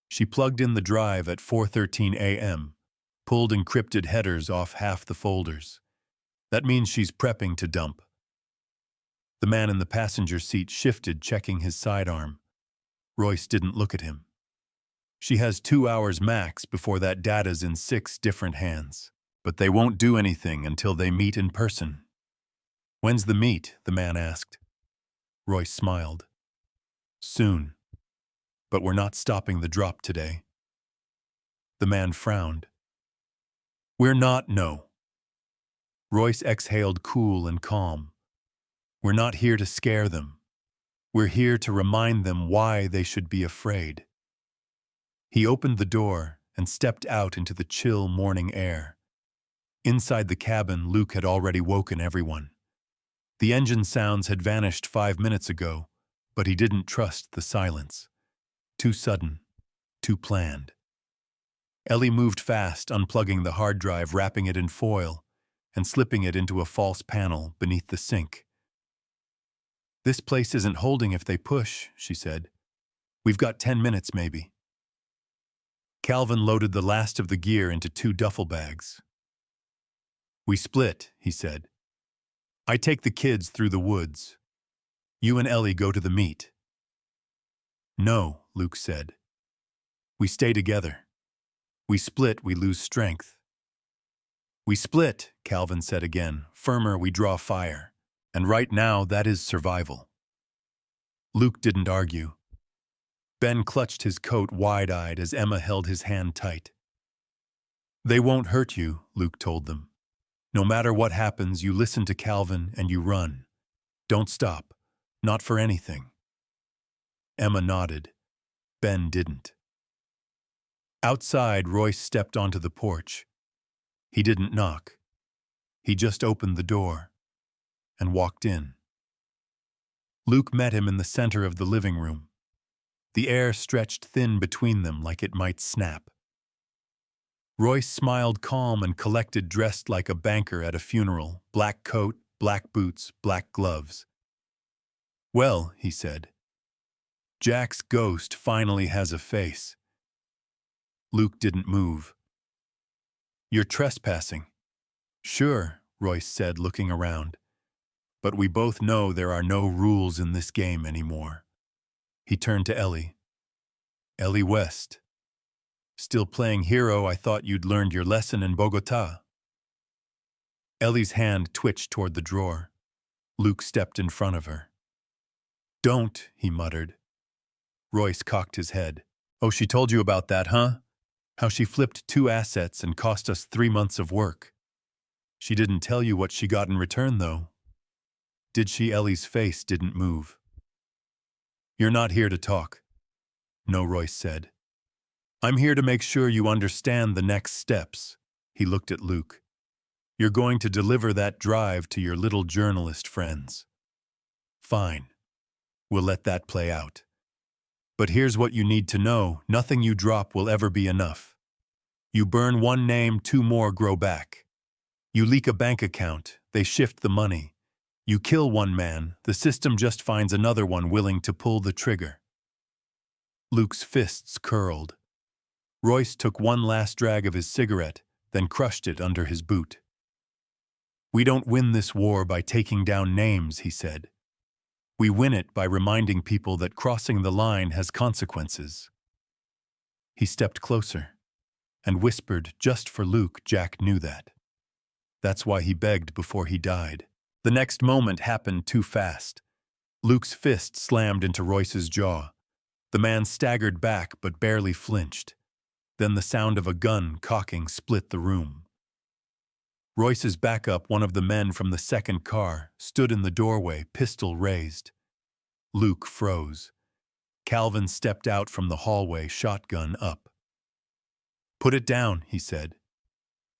She plugged in the drive at 4:13 a.m., pulled encrypted headers off half the folders. "That means she's prepping to dump." The man in the passenger seat shifted, checking his sidearm. Royce didn't look at him. "She has 2 hours max before that data's in 6 different hands. But they won't do anything until they meet in person." "When's the meet?" the man asked. Royce smiled. "Soon. But we're not stopping the drop today." The man frowned. "We're not, no." Royce exhaled, cool and calm. "We're not here to scare them. We're here to remind them why they should be afraid." He opened the door and stepped out into the chill morning air. Inside the cabin, Luke had already woken everyone. The engine sounds had vanished 5 minutes ago, but he didn't trust the silence. Too sudden, too planned. Ellie moved fast, unplugging the hard drive, wrapping it in foil, and slipping it into a false panel beneath the sink. "This place isn't holding if they push," she said. "We've got 10 minutes, maybe." Calvin loaded the last of the gear into 2 duffel bags. "We split," he said. "I take the kids through the woods. You and Ellie go to the meet." "No," Luke said. "We stay together. We split, we lose strength." "We split," Calvin said again. "Firmer, we draw fire. And right now, that is survival." Luke didn't argue. Ben clutched his coat wide-eyed as Emma held his hand tight. "They won't hurt you," Luke told them. "No matter what happens, you listen to Calvin and you run. Don't stop. Not for anything." Emma nodded. Ben didn't. Outside, Royce stepped onto the porch. He didn't knock. He just opened the door and walked in. Luke met him in the center of the living room. The air stretched thin between them like it might snap. Royce smiled calm and collected, dressed like a banker at a funeral, black coat, black boots, black gloves. "Well," he said, "Jack's ghost finally has a face." Luke didn't move. "You're trespassing." "Sure," Royce said, looking around. "But we both know there are no rules in this game anymore." He turned to Ellie. "Ellie West. Still playing hero? I thought you'd learned your lesson in Bogota." Ellie's hand twitched toward the drawer. Luke stepped in front of her. "Don't," he muttered. Royce cocked his head. "Oh, she told you about that, huh? How she flipped 2 assets and cost us 3 months of work. She didn't tell you what she got in return, though." "Did she?" Ellie's face didn't move. "You're not here to talk." "No," Royce said. "I'm here to make sure you understand the next steps." He looked at Luke. "You're going to deliver that drive to your little journalist friends." "Fine. We'll let that play out. But here's what you need to know. Nothing you drop will ever be enough. You burn one name, 2 more grow back. You leak a bank account, they shift the money. You kill one man, the system just finds another one willing to pull the trigger." Luke's fists curled. Royce took one last drag of his cigarette, then crushed it under his boot. "We don't win this war by taking down names," he said. "We win it by reminding people that crossing the line has consequences." He stepped closer and whispered, just for Luke. Jack knew that. That's why he begged before he died. The next moment happened too fast. Luke's fist slammed into Royce's jaw. The man staggered back but barely flinched. Then the sound of a gun cocking split the room. Royce's backup, one of the men from the second car, stood in the doorway, pistol raised. Luke froze. Calvin stepped out from the hallway, shotgun up. "Put it down," he said.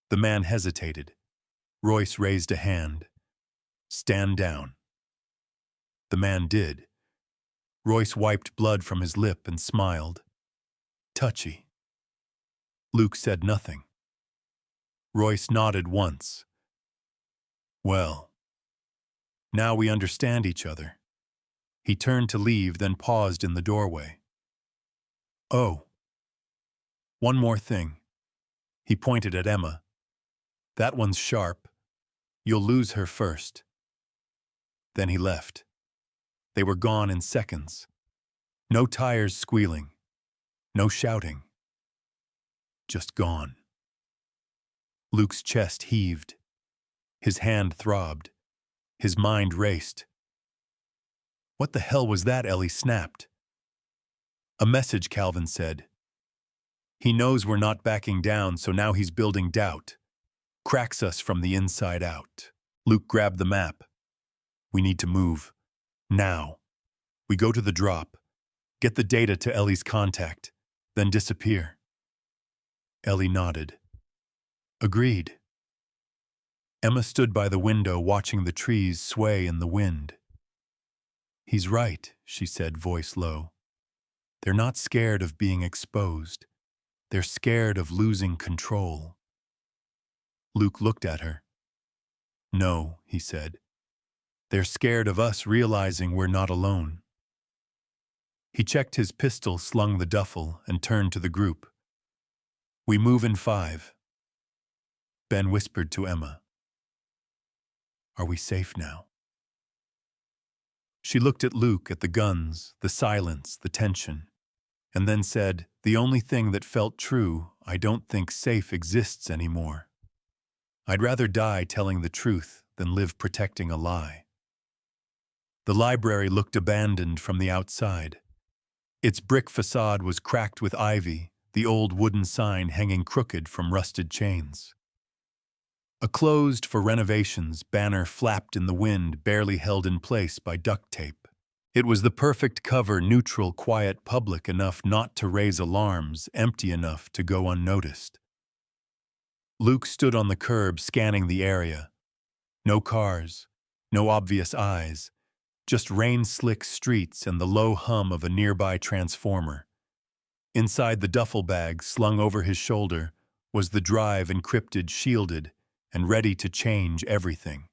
The man hesitated. Royce raised a hand. "Stand down." The man did. Royce wiped blood from his lip and smiled. "Touchy." Luke said nothing. Royce nodded once. "Well, now we understand each other." He turned to leave, then paused in the doorway. "Oh, one more thing." He pointed at Emma. "That one's sharp. You'll lose her first." Then he left. They were gone in seconds. No tires squealing. No shouting. Just gone. Luke's chest heaved. His hand throbbed. His mind raced. "What the hell was that?" Ellie snapped. "A message," Calvin said. "He knows we're not backing down, so now he's building doubt. Cracks us from the inside out." Luke grabbed the map. "We need to move. Now. We go to the drop, get the data to Ellie's contact, then disappear." Ellie nodded. "Agreed." Emma stood by the window watching the trees sway in the wind. "He's right," she said, voice low. "They're not scared of being exposed. They're scared of losing control." Luke looked at her. "No," he said. "They're scared of us realizing we're not alone." He checked his pistol, slung the duffel, and turned to the group. "We move in 5. Ben whispered to Emma. "Are we safe now?" She looked at Luke, at the guns, the silence, the tension, and then said, "The only thing that felt true, I don't think safe exists anymore. I'd rather die telling the truth than live protecting a lie." The library looked abandoned from the outside. Its brick facade was cracked with ivy, the old wooden sign hanging crooked from rusted chains. A "closed for renovations" banner flapped in the wind, barely held in place by duct tape. It was the perfect cover, neutral, quiet, public enough not to raise alarms, empty enough to go unnoticed. Luke stood on the curb, scanning the area. No cars, no obvious eyes, Just rain-slick streets and the low hum of a nearby transformer. Inside the duffel bag slung over his shoulder was the drive encrypted, shielded, and ready to change everything.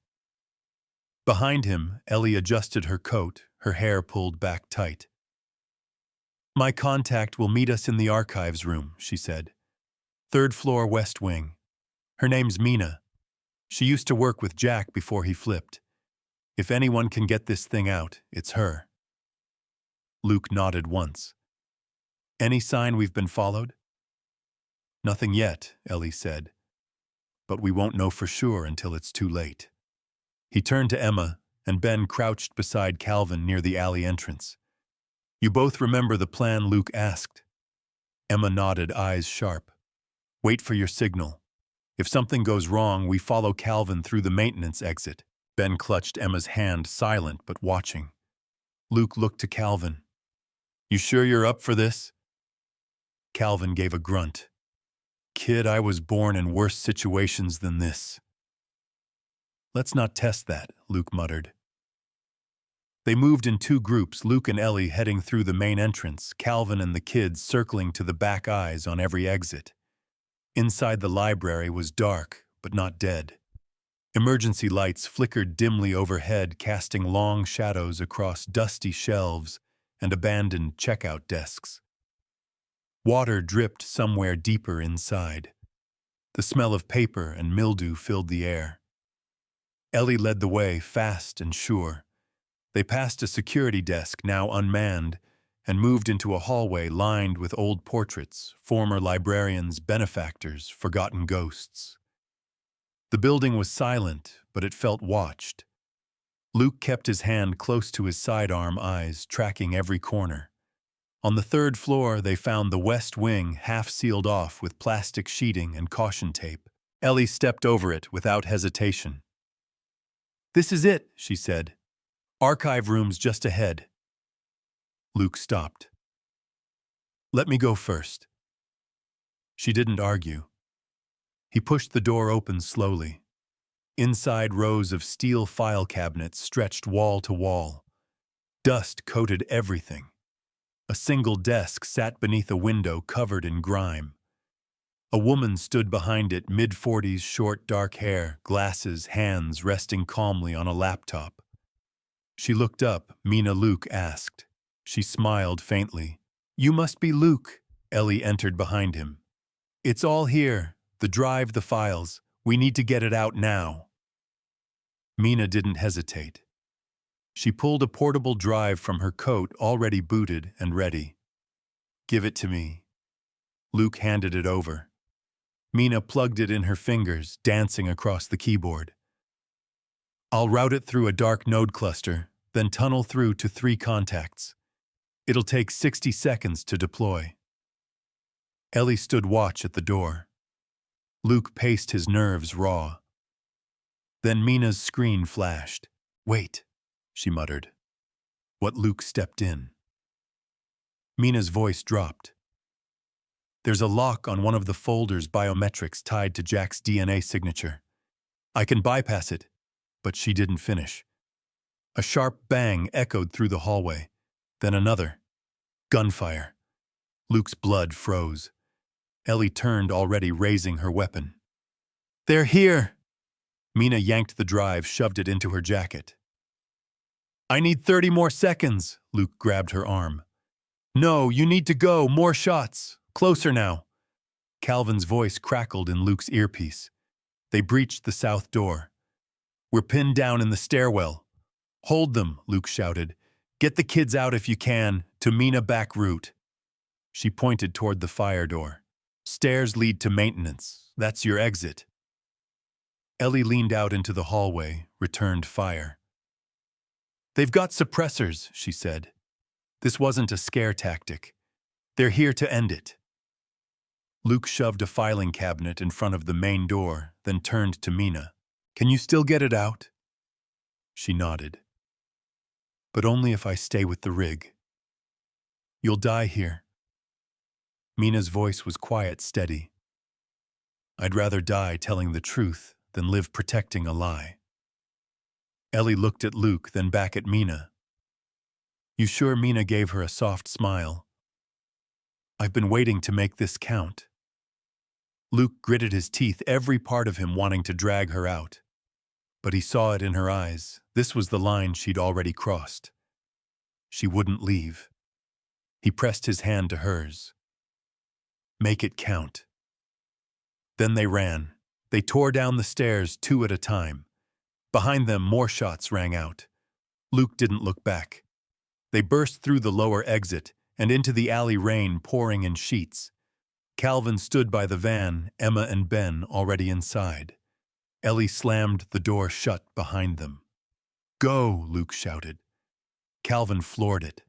Behind him, Ellie adjusted her coat, her hair pulled back tight. "My contact will meet us in the archives room," she said. "Third floor, West Wing. Her name's Mina. She used to work with Jack before he flipped. If anyone can get this thing out, it's her." Luke nodded once. "Any sign we've been followed?" "Nothing yet," Ellie said. "But we won't know for sure until it's too late." He turned to Emma, and Ben crouched beside Calvin near the alley entrance. "You both remember the plan?" Luke asked. Emma nodded, eyes sharp. "Wait for your signal. If something goes wrong, we follow Calvin through the maintenance exit." Ben clutched Emma's hand, silent but watching. Luke looked to Calvin. "You sure you're up for this?" Calvin gave a grunt. "Kid, I was born in worse situations than this." "Let's not test that," Luke muttered. They moved in two groups, Luke and Ellie heading through the main entrance, Calvin and the kids circling to the back eyes on every exit. Inside the library was dark, but not dead. Emergency lights flickered dimly overhead, casting long shadows across dusty shelves and abandoned checkout desks. Water dripped somewhere deeper inside. The smell of paper and mildew filled the air. Ellie led the way, fast and sure. They passed a security desk, now unmanned, and moved into a hallway lined with old portraits, former librarians, benefactors, forgotten ghosts. The building was silent, but it felt watched. Luke kept his hand close to his sidearm, eyes tracking every corner. On the third floor, they found the West Wing half sealed off with plastic sheeting and caution tape. Ellie stepped over it without hesitation. "This is it," she said. "Archive room's just ahead." Luke stopped. "Let me go first." She didn't argue. He pushed the door open slowly. Inside, rows of steel file cabinets stretched wall to wall. Dust coated everything. A single desk sat beneath a window covered in grime. A woman stood behind it, mid-40s, short dark hair, glasses, hands resting calmly on a laptop. She looked up, Mina. Luke asked. She smiled faintly. "You must be Luke." Ellie entered behind him. "It's all here. The drive, the files. We need to get it out now." Mina didn't hesitate. She pulled a portable drive from her coat, already booted and ready. "Give it to me." Luke handed it over. Mina plugged it in her fingers, dancing across the keyboard. "I'll route it through a dark node cluster, then tunnel through to 3 contacts. It'll take 60 seconds to deploy." Ellie stood watch at the door. Luke paced, his nerves raw. Then Mina's screen flashed. "Wait," she muttered. What Luke stepped in. Mina's voice dropped. "There's a lock on one of the folders, biometrics tied to Jack's DNA signature. I can bypass it." But she didn't finish. A sharp bang echoed through the hallway. Then another. Gunfire. Luke's blood froze. Ellie turned, already raising her weapon. "They're here!" Mina yanked the drive, shoved it into her jacket. "I need 30 more seconds." Luke grabbed her arm. "No, you need to go. More shots. Closer now." Calvin's voice crackled in Luke's earpiece. They breached the south door. "We're pinned down in the stairwell." "Hold them," Luke shouted. "Get the kids out if you can, to Mina back route." She pointed toward the fire door. "Stairs lead to maintenance. That's your exit." Ellie leaned out into the hallway, returned fire. "They've got suppressors," she said. "This wasn't a scare tactic. They're here to end it." Luke shoved a filing cabinet in front of the main door, then turned to Mina. "Can you still get it out?" She nodded. "But only if I stay with the rig. You'll die here." Mina's voice was quiet, steady. "I'd rather die telling the truth than live protecting a lie." Ellie looked at Luke, then back at Mina, You sure? Mina gave her a soft smile. I've been waiting to make this count. Luke gritted his teeth, every part of him wanting to drag her out. But he saw it in her eyes. This was the line she'd already crossed. She wouldn't leave. He pressed his hand to hers. Make it count. Then they ran. They tore down the stairs 2 at a time. Behind them, more shots rang out. Luke didn't look back. They burst through the lower exit and into the alley, rain pouring in sheets. Calvin stood by the van, Emma and Ben already inside. Ellie slammed the door shut behind them. Go, Luke shouted. Calvin floored it.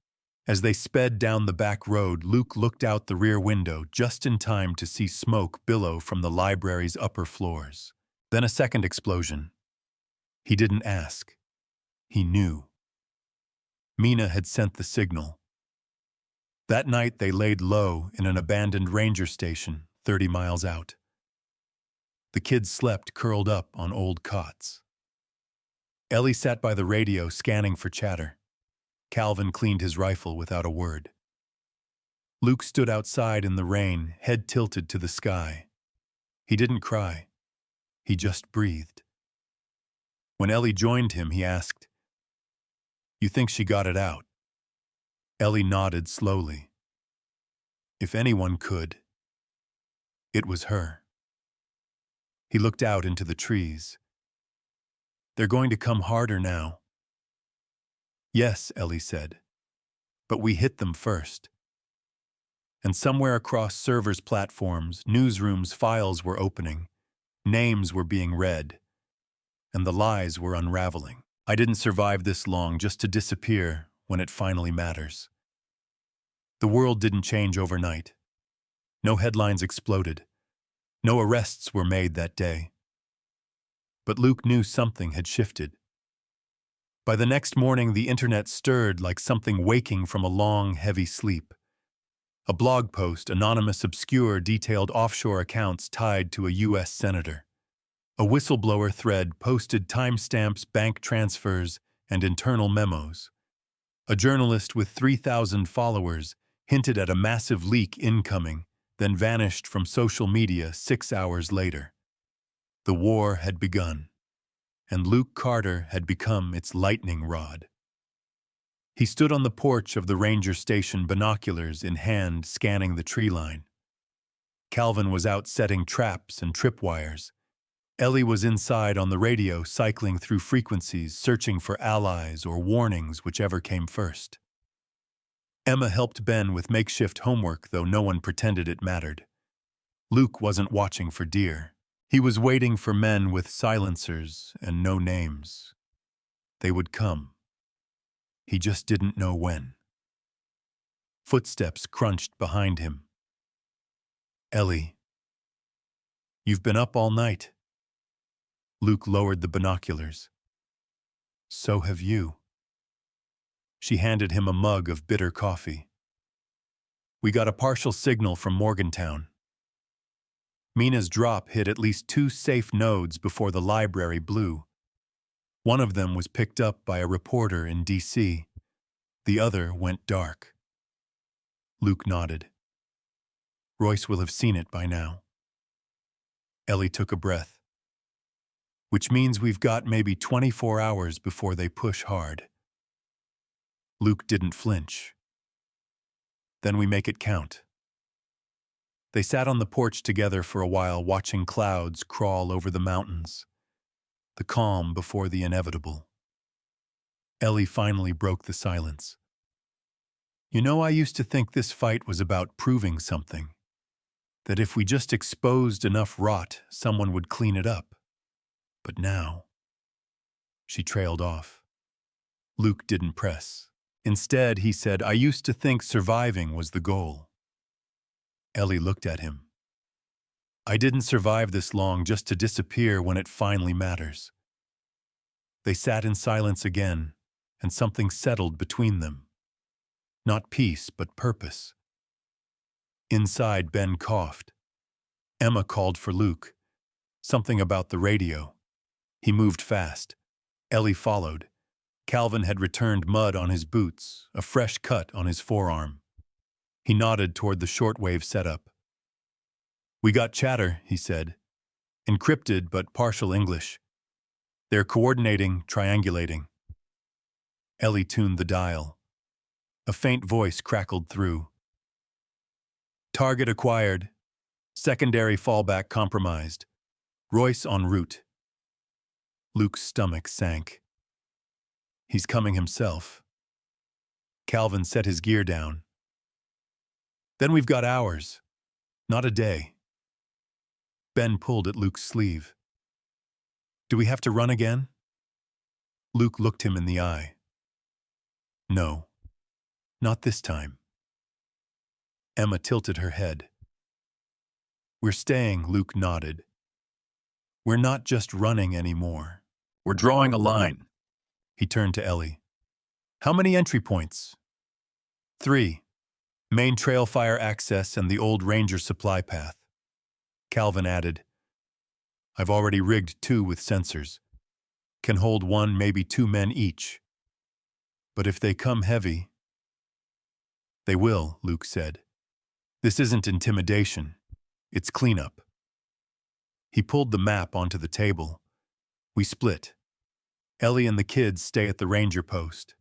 As they sped down the back road, Luke looked out the rear window just in time to see smoke billow from the library's upper floors. Then a second explosion. He didn't ask. He knew. Mina had sent the signal. That night they laid low in an abandoned ranger station 30 miles out. The kids slept curled up on old cots. Ellie sat by the radio scanning for chatter. Calvin cleaned his rifle without a word. Luke stood outside in the rain, head tilted to the sky. He didn't cry. He just breathed. When Ellie joined him, he asked, "You think she got it out?" Ellie nodded slowly. If anyone could, it was her. He looked out into the trees. They're going to come harder now. Yes, Ellie said, but we hit them first. And somewhere across servers' platforms, newsrooms' files were opening, names were being read, and the lies were unraveling. I didn't survive this long just to disappear when it finally matters. The world didn't change overnight. No headlines exploded. No arrests were made that day. But Luke knew something had shifted. By the next morning, the internet stirred like something waking from a long, heavy sleep. A blog post, anonymous, obscure, detailed offshore accounts tied to a U.S. senator. A whistleblower thread posted timestamps, bank transfers, and internal memos. A journalist with 3,000 followers hinted at a massive leak incoming, then vanished from social media 6 hours later. The war had begun, and Luke Carter had become its lightning rod. He stood on the porch of the ranger station, binoculars in hand, scanning the tree line. Calvin was out setting traps and tripwires. Ellie was inside on the radio, cycling through frequencies, searching for allies or warnings, whichever came first. Emma helped Ben with makeshift homework, though no one pretended it mattered. Luke wasn't watching for deer. He was waiting for men with silencers and no names. They would come. He just didn't know when. Footsteps crunched behind him. Ellie, you've been up all night. Luke lowered the binoculars. So have you. She handed him a mug of bitter coffee. We got a partial signal from Morgantown. Mina's drop hit at least 2 safe nodes before the library blew. One of them was picked up by a reporter in D.C. The other went dark. Luke nodded. Royce will have seen it by now. Ellie took a breath. Which means we've got maybe 24 hours before they push hard. Luke didn't flinch. Then we make it count. They sat on the porch together for a while, watching clouds crawl over the mountains. The calm before the inevitable. Ellie finally broke the silence. You know, I used to think this fight was about proving something. That if we just exposed enough rot, someone would clean it up. But now... She trailed off. Luke didn't press. Instead, he said, I used to think surviving was the goal. Ellie looked at him. I didn't survive this long just to disappear when it finally matters. They sat in silence again, and something settled between them. Not peace, but purpose. Inside, Ben coughed. Emma called for Luke. Something about the radio. He moved fast. Ellie followed. Calvin had returned mud on his boots, a fresh cut on his forearm. He nodded toward the shortwave setup. "We got chatter," he said. "Encrypted but partial English. They're coordinating, triangulating." Ellie tuned the dial. A faint voice crackled through. "Target acquired. Secondary fallback compromised. Royce en route." Luke's stomach sank. "He's coming himself." Calvin set his gear down. "Then we've got hours, not a day." Ben pulled at Luke's sleeve. "Do we have to run again?" Luke looked him in the eye. "No, not this time." Emma tilted her head. "We're staying," Luke nodded. "We're not just running anymore. We're drawing a line." He turned to Ellie. "How many entry points?" "3. Main trail fire access and the old Ranger supply path." Calvin added, "I've already rigged 2 with sensors. Can hold 1, maybe 2 men each. But if they come heavy—" "They will," Luke said. "This isn't intimidation. It's cleanup." He pulled the map onto the table. "We split. Ellie and the kids stay at the Ranger post.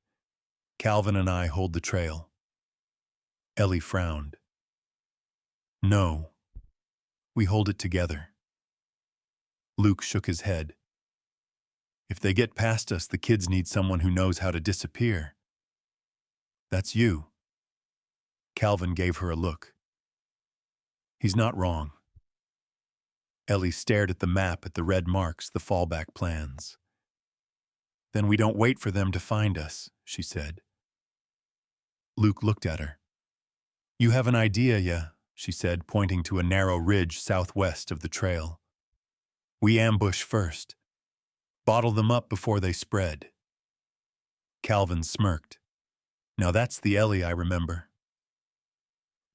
Calvin and I hold the trail." Ellie frowned. "No, we hold it together." Luke shook his head. "If they get past us, the kids need someone who knows how to disappear." "That's you." Calvin gave her a look. "He's not wrong." Ellie stared at the map, at the red marks, the fallback plans. "Then we don't wait for them to find us," she said. Luke looked at her. "You have an idea, yeah?" she said, pointing to a narrow ridge southwest of the trail. "We ambush first. Bottle them up before they spread." Calvin smirked. "Now that's the Ellie I remember."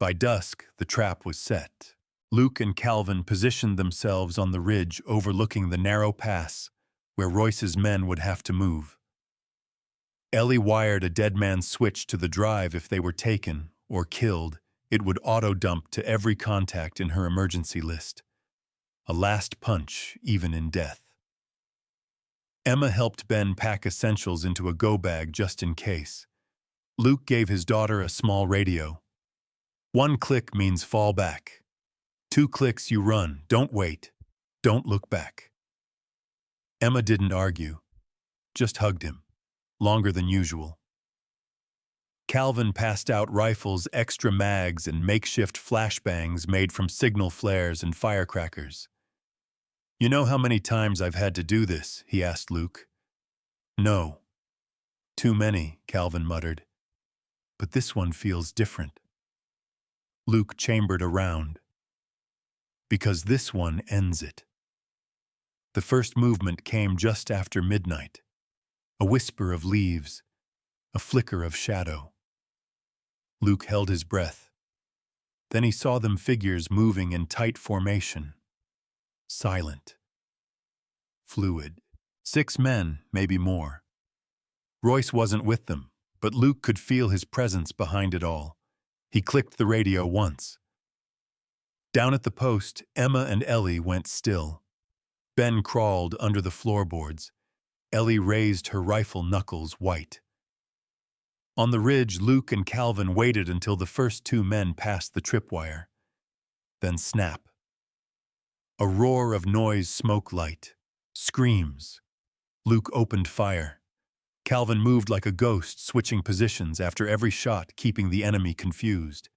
By dusk, the trap was set. Luke and Calvin positioned themselves on the ridge overlooking the narrow pass where Royce's men would have to move. Ellie wired a dead man's switch to the drive. If they were taken or killed, it would auto-dump to every contact in her emergency list. A last punch, even in death. Emma helped Ben pack essentials into a go-bag just in case. Luke gave his daughter a small radio. 1 click means fall back. 2 clicks you run, don't wait, don't look back. Emma didn't argue, just hugged him, longer than usual. Calvin passed out rifles, extra mags, and makeshift flashbangs made from signal flares and firecrackers. "You know how many times I've had to do this?" he asked Luke. "No." "Too many," Calvin muttered. "But this one feels different." Luke chambered around. "Because this one ends it." The first movement came just after midnight. A whisper of leaves, a flicker of shadow. Luke held his breath. Then he saw them, figures moving in tight formation. Silent. Fluid. 6 men, maybe more. Royce wasn't with them, but Luke could feel his presence behind it all. He clicked the radio once. Down at the post, Emma and Ellie went still. Ben crawled under the floorboards. Ellie raised her rifle knuckles white. On the ridge, Luke and Calvin waited until the first 2 men passed the tripwire. Then snap. A roar of noise, smoke light. Screams. Luke opened fire. Calvin moved like a ghost, switching positions after every shot, keeping the enemy confused.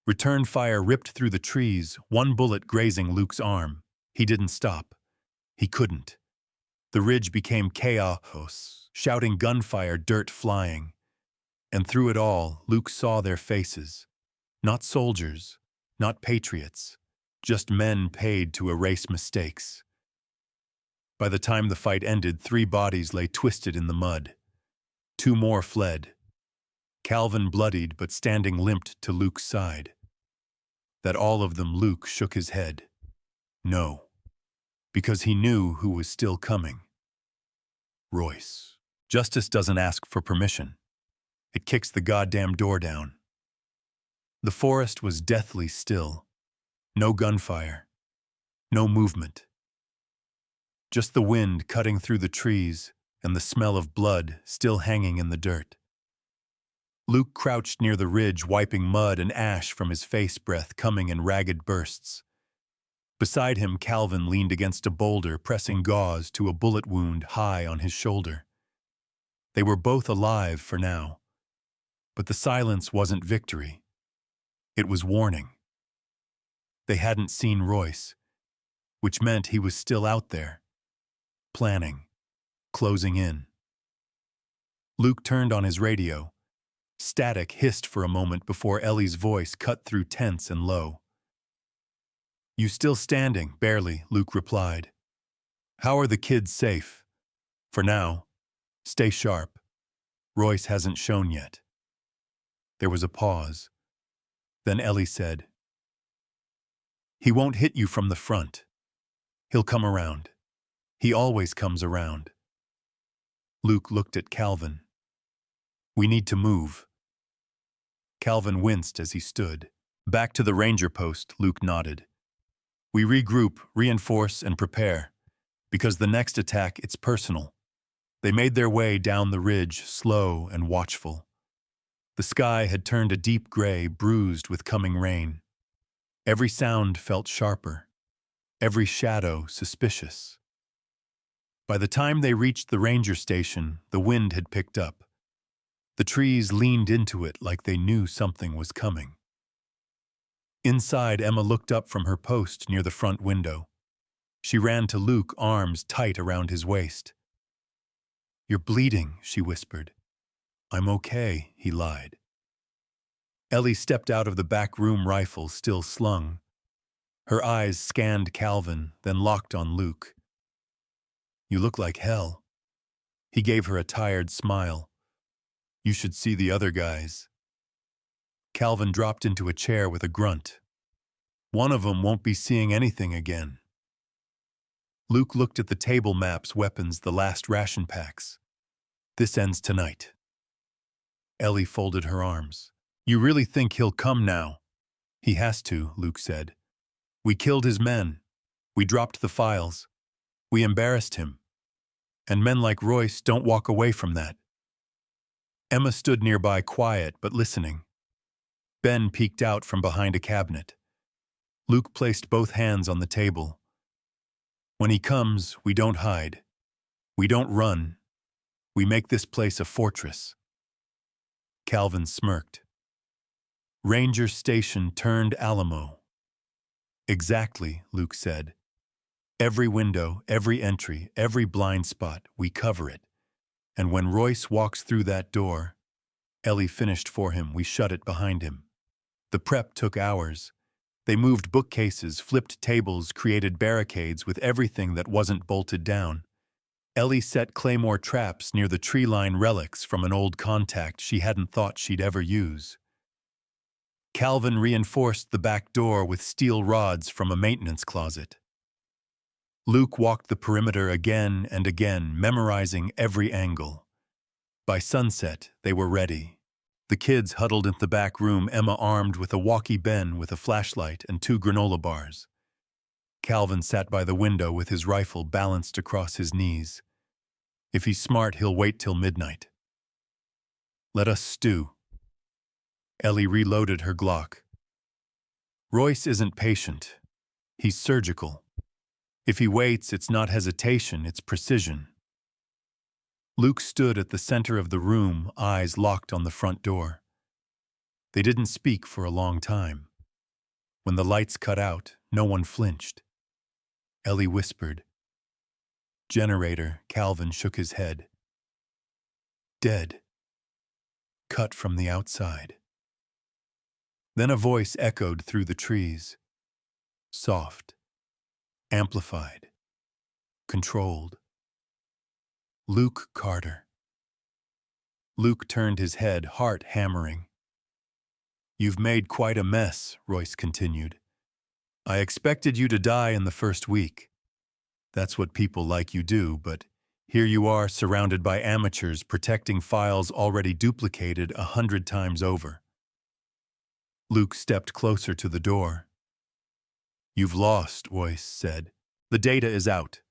Return fire ripped through the trees, 1 bullet grazing Luke's arm. He didn't stop. He couldn't. The ridge became chaos, shouting gunfire, dirt flying. And through it all, Luke saw their faces. Not soldiers, not patriots, just men paid to erase mistakes. By the time the fight ended, 3 bodies lay twisted in the mud. 2 more fled. Calvin bloodied but standing limped to Luke's side. That all of them, Luke shook his head. No. Because he knew who was still coming. Royce. Justice doesn't ask for permission. It kicks the goddamn door down. The forest was deathly still. No gunfire. No movement. Just the wind cutting through the trees and the smell of blood still hanging in the dirt. Luke crouched near the ridge, wiping mud and ash from his face, breath coming in ragged bursts. Beside him, Calvin leaned against a boulder, pressing gauze to a bullet wound high on his shoulder. They were both alive for now. But the silence wasn't victory. It was warning. They hadn't seen Royce, which meant he was still out there, planning, closing in. Luke turned on his radio. Static hissed for a moment before Ellie's voice cut through tense and low. "You still standing?" "Barely," Luke replied. "How are the kids safe?" "For now. Stay sharp. Royce hasn't shown yet." There was a pause. Then Ellie said, "He won't hit you from the front. He'll come around. He always comes around." Luke looked at Calvin. "We need to move." Calvin winced as he stood. "Back to the ranger post," Luke nodded. "We regroup, reinforce, and prepare. Because the next attack, it's personal." They made their way down the ridge, slow and watchful. The sky had turned a deep gray, bruised with coming rain. Every sound felt sharper. Every shadow suspicious. By the time they reached the ranger station, the wind had picked up. The trees leaned into it like they knew something was coming. Inside, Emma looked up from her post near the front window. She ran to Luke, arms tight around his waist. "You're bleeding," she whispered. "I'm okay," he lied. Ellie stepped out of the back room, rifle still slung. Her eyes scanned Calvin, then locked on Luke. "You look like hell." He gave her a tired smile. "You should see the other guys." Calvin dropped into a chair with a grunt. "One of them won't be seeing anything again." Luke looked at the table, maps, weapons, the last ration packs. "This ends tonight." Ellie folded her arms. "You really think he'll come now?" "He has to," Luke said. "We killed his men. We dropped the files. We embarrassed him. And men like Royce don't walk away from that." Emma stood nearby, quiet but listening. Ben peeked out from behind a cabinet. Luke placed both hands on the table. "When he comes, we don't hide. We don't run. We make this place a fortress." Calvin smirked. "Ranger Station turned Alamo." "Exactly," Luke said. "Every window, every entry, every blind spot, we cover it. And when Royce walks through that door," Ellie finished for him, "we shut it behind him." The prep took hours. They moved bookcases, flipped tables, created barricades with everything that wasn't bolted down. Ellie set claymore traps near the tree-line relics from an old contact she hadn't thought she'd ever use. Calvin reinforced the back door with steel rods from a maintenance closet. Luke walked the perimeter again and again, memorizing every angle. By sunset, they were ready. The kids huddled in the back room, Emma armed with a walkie-Ben with a flashlight and 2 granola bars. Calvin sat by the window with his rifle balanced across his knees. If he's smart, he'll wait till midnight. "Let us stew." Ellie reloaded her Glock. "Royce isn't patient. He's surgical. If he waits, it's not hesitation, it's precision." Luke stood at the center of the room, eyes locked on the front door. They didn't speak for a long time. When the lights cut out, no one flinched. Ellie whispered, "Generator." Calvin shook his head. "Dead. Cut from the outside." Then a voice echoed through the trees. Soft. Amplified. Controlled. "Luke Carter." Luke turned his head, heart hammering. "You've made quite a mess," Royce continued. "I expected you to die in the first week. That's what people like you do, but Here you are, surrounded by amateurs protecting files already duplicated 100 times over. Luke stepped closer to the door. You've lost, Royce said. The data is out.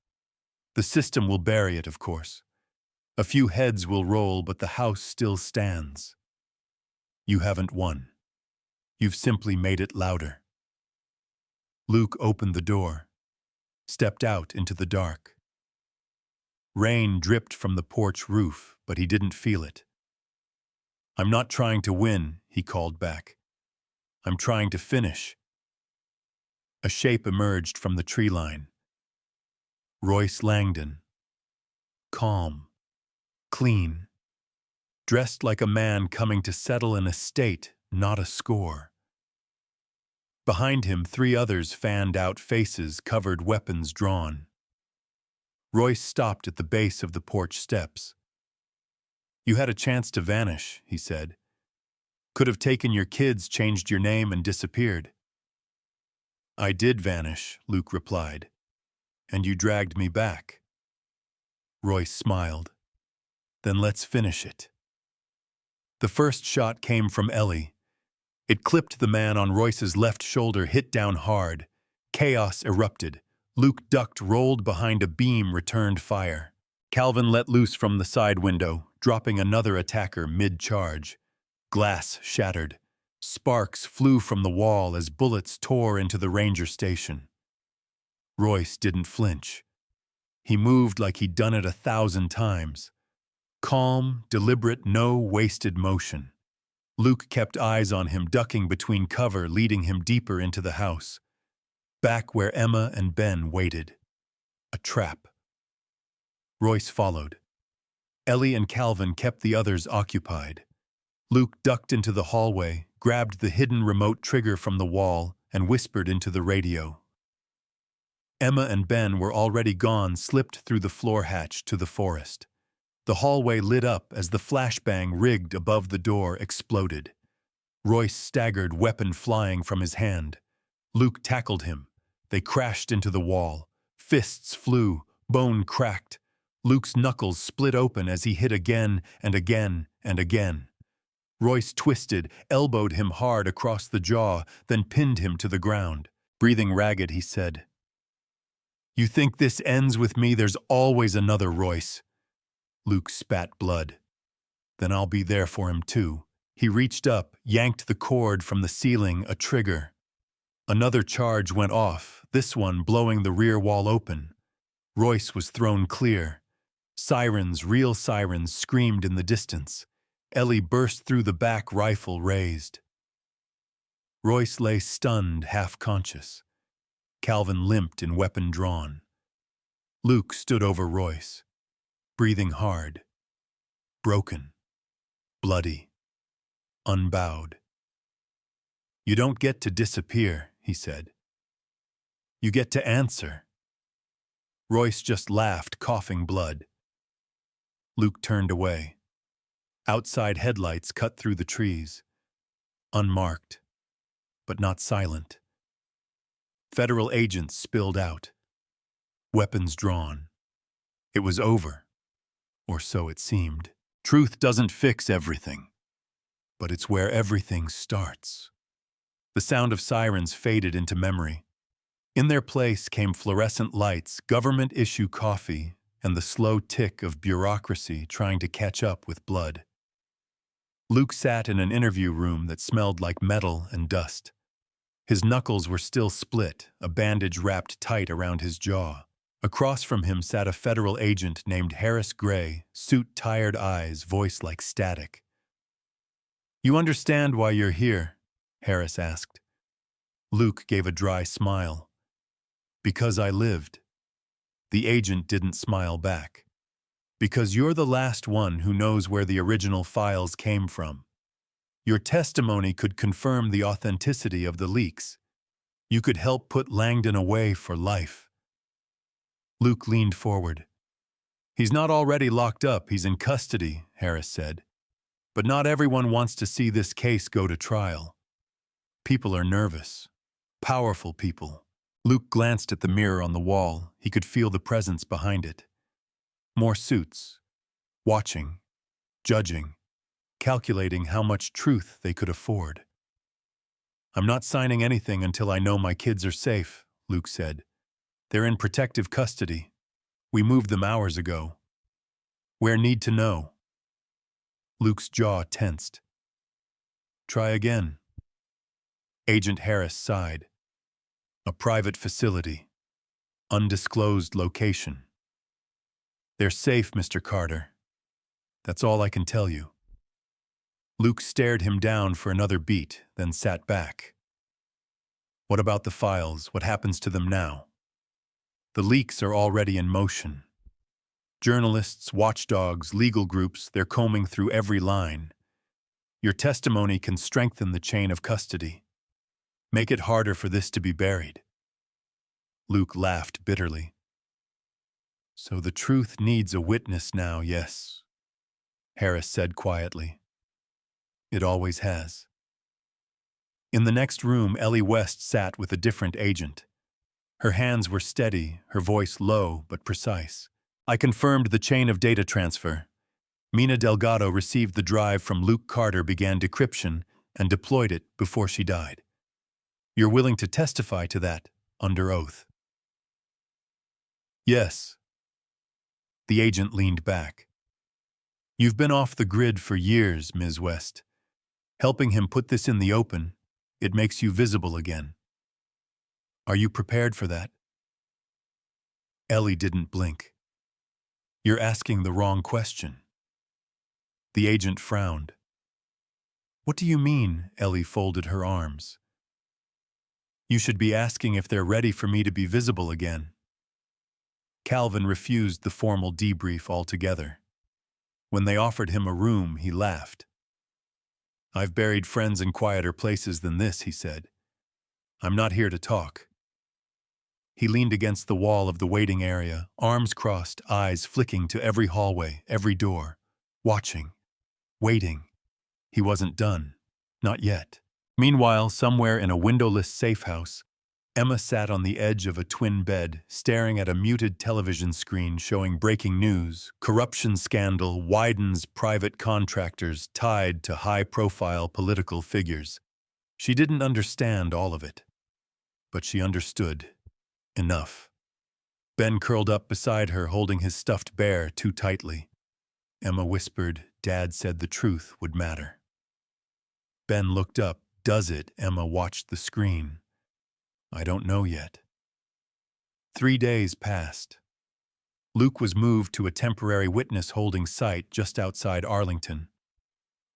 The system will bury it, of course. A few heads will roll, but the house still stands. You haven't won. You've simply made it louder. Luke opened the door, stepped out into the dark. Rain dripped from the porch roof, but he didn't feel it. I'm not trying to win, he called back. I'm trying to finish. A shape emerged from the tree line. Royce Langdon. Calm. Clean. Dressed like a man coming to settle an estate, not a score. Behind him, 3 others fanned out faces covered, weapons drawn. Royce stopped at the base of the porch steps. You had a chance to vanish, he said. Could have taken your kids, changed your name, and disappeared. I did vanish, Luke replied. And you dragged me back. Royce smiled. Then let's finish it. The first shot came from Ellie. It clipped the man on Royce's left shoulder, hit down hard. Chaos erupted. Luke ducked, rolled behind a beam, returned fire. Calvin let loose from the side window, dropping another attacker mid-charge. Glass shattered. Sparks flew from the wall as bullets tore into the ranger station. Royce didn't flinch. He moved like he'd done it 1,000 times. Calm, deliberate, no wasted motion. Luke kept eyes on him, ducking between cover, leading him deeper into the house. Back where Emma and Ben waited. A trap. Royce followed. Ellie and Calvin kept the others occupied. Luke ducked into the hallway, grabbed the hidden remote trigger from the wall, and whispered into the radio. Emma and Ben were already gone, slipped through the floor hatch to the forest. The hallway lit up as the flashbang rigged above the door exploded. Royce staggered, weapon flying from his hand. Luke tackled him. They crashed into the wall. Fists flew, bone cracked. Luke's knuckles split open as he hit again and again and again. Royce twisted, elbowed him hard across the jaw, then pinned him to the ground. Breathing ragged, he said, "You think this ends with me? There's always another Royce." Luke spat blood. "Then I'll be there for him too." He reached up, yanked the cord from the ceiling, a trigger. Another charge went off, this one blowing the rear wall open. Royce was thrown clear. Sirens, real sirens, screamed in the distance. Ellie burst through the back, rifle raised. Royce lay stunned, half-conscious. Calvin limped in weapon drawn. Luke stood over Royce, breathing hard, broken, bloody, unbowed. "You don't get to disappear," he said. "You get to answer." Royce just laughed, coughing blood. Luke turned away. Outside headlights cut through the trees. Unmarked, but not silent. Federal agents spilled out. Weapons drawn. It was over, or so it seemed. Truth doesn't fix everything, but it's where everything starts. The sound of sirens faded into memory. In their place came fluorescent lights, government-issue coffee, and the slow tick of bureaucracy trying to catch up with blood. Luke sat in an interview room that smelled like metal and dust. His knuckles were still split, a bandage wrapped tight around his jaw. Across from him sat a federal agent named Harris Gray, suit, tired eyes, voice like static. "You understand why you're here?" Harris asked. Luke gave a dry smile. "Because I lived." The agent didn't smile back. "Because you're the last one who knows where the original files came from. Your testimony could confirm the authenticity of the leaks. You could help put Langdon away for life." Luke leaned forward. "He's not already locked up, he's in custody," Harris said. "But not everyone wants to see this case go to trial. People are nervous. Powerful people." Luke glanced at the mirror on the wall. He could feel the presence behind it. More suits, watching, judging, calculating how much truth they could afford. "I'm not signing anything until I know my kids are safe," Luke said. "They're in protective custody. We moved them hours ago. Where need to know?" Luke's jaw tensed. "Try again." Agent Harris sighed. "A private facility. Undisclosed location. They're safe, Mr. Carter. That's all I can tell you." Luke stared him down for another beat, then sat back. "What about the files? What happens to them now?" "The leaks are already in motion. Journalists, watchdogs, legal groups, they're combing through every line. Your testimony can strengthen the chain of custody. Make it harder for this to be buried." Luke laughed bitterly. "So the truth needs a witness now, yes," Harris said quietly. "It always has." In the next room, Ellie West sat with a different agent. Her hands were steady, her voice low but precise. "I confirmed the chain of data transfer. Mina Delgado received the drive from Luke Carter, began decryption, and deployed it before she died. You're willing to testify to that under oath?" "Yes." The agent leaned back. "You've been off the grid for years, Ms. West. Helping him put this in the open, it makes you visible again. Are you prepared for that?" Ellie didn't blink. "You're asking the wrong question." The agent frowned. "What do you mean?" Ellie folded her arms. "You should be asking if they're ready for me to be visible again." Calvin refused the formal debrief altogether. When they offered him a room, he laughed. "I've buried friends in quieter places than this," he said. "I'm not here to talk." He leaned against the wall of the waiting area, arms crossed, eyes flicking to every hallway, every door, watching, waiting. He wasn't done. Not yet. Meanwhile, somewhere in a windowless safe house, Emma sat on the edge of a twin bed, staring at a muted television screen showing breaking news. Corruption scandal widens, private contractors tied to high-profile political figures. She didn't understand all of it, but she understood enough. Ben curled up beside her, holding his stuffed bear too tightly. Emma whispered, "Dad said the truth would matter." Ben looked up. "Does it?" Emma watched the screen. "I don't know yet." 3 days passed. Luke was moved to a temporary witness holding site just outside Arlington.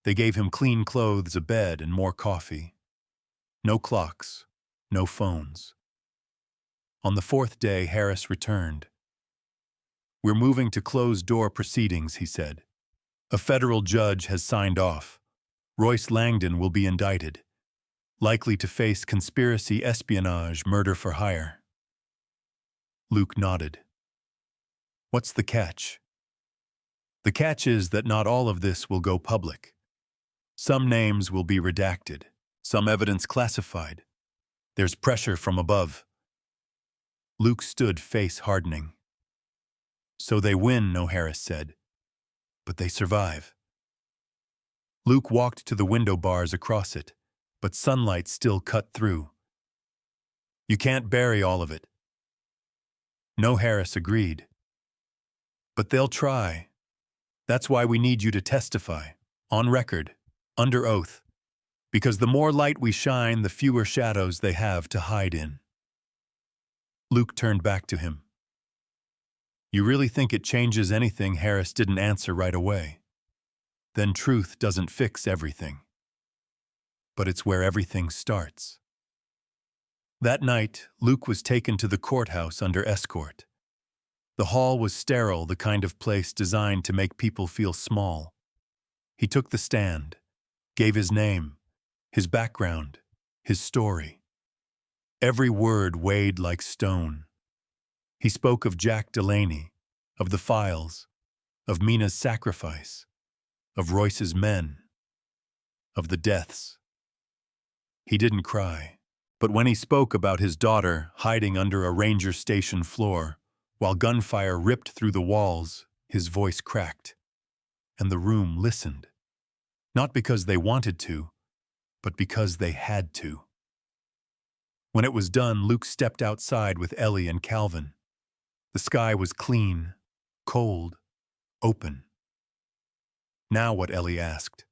They gave him clean clothes, a bed, and more coffee. No clocks, no phones. On the 4th day, Harris returned. "We're moving to closed-door proceedings," he said. "A federal judge has signed off. Royce Langdon will be indicted, likely to face conspiracy, espionage, murder for hire." Luke nodded. "What's the catch?" "The catch is that not all of this will go public. Some names will be redacted, some evidence classified. There's pressure from above." Luke stood, face hardening. "So they win," No Harris said. "But they survive." Luke walked to the window bars across it, but sunlight still cut through. "You can't bury all of it." No Harris agreed. "But they'll try. That's why we need you to testify, on record, under oath, because the more light we shine, the fewer shadows they have to hide in." Luke turned back to him. "You really think it changes anything?" Harris didn't answer right away. "Then truth doesn't fix everything. But it's where everything starts." That night, Luke was taken to the courthouse under escort. The hall was sterile, the kind of place designed to make people feel small. He took the stand, gave his name, his background, his story. Every word weighed like stone. He spoke of Jack Delaney, of the files, of Mina's sacrifice, of Royce's men, of the deaths. He didn't cry, but when he spoke about his daughter hiding under a ranger station floor, while gunfire ripped through the walls, His voice cracked, and the room listened, not because they wanted to, but because they had to. When it was done, Luke stepped outside with Ellie and Calvin. The sky was clean, cold, open. "Now what?" Ellie asked.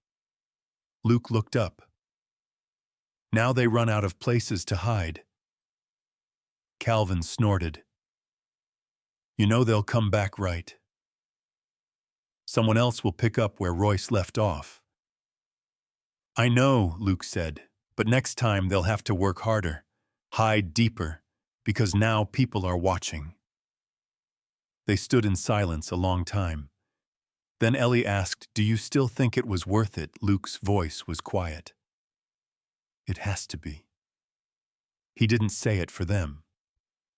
Luke looked up. "Now they run out of places to hide." Calvin snorted. "You know they'll come back, right? Someone else will pick up where Royce left off." "I know," Luke said, "but next time they'll have to work harder, hide deeper, because now people are watching." They stood in silence a long time. Then Ellie asked, "Do you still think it was worth it?" Luke's voice was quiet. "It has to be." He didn't say it for them.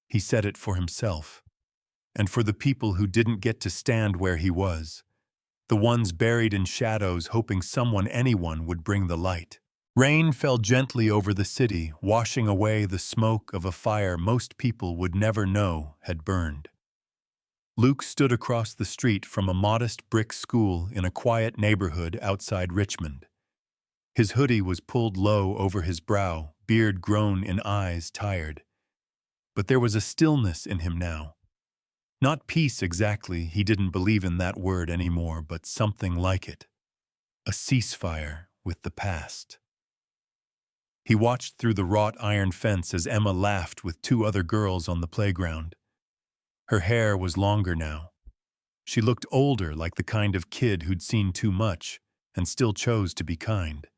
He said it for himself, and for the people who didn't get to stand where he was, the ones buried in shadows hoping anyone would bring the light. Rain fell gently over the city, washing away the smoke of a fire most people would never know had burned. Luke stood across the street from a modest brick school in a quiet neighborhood outside Richmond. His hoodie was pulled low over his brow, beard grown in eyes tired. But there was a stillness in him now. Not peace exactly, he didn't believe in that word anymore, but something like it. A ceasefire with the past. He watched through the wrought iron fence as Emma laughed with two other girls on the playground. Her hair was longer now. She looked older, like the kind of kid who'd seen too much and still chose to be kind.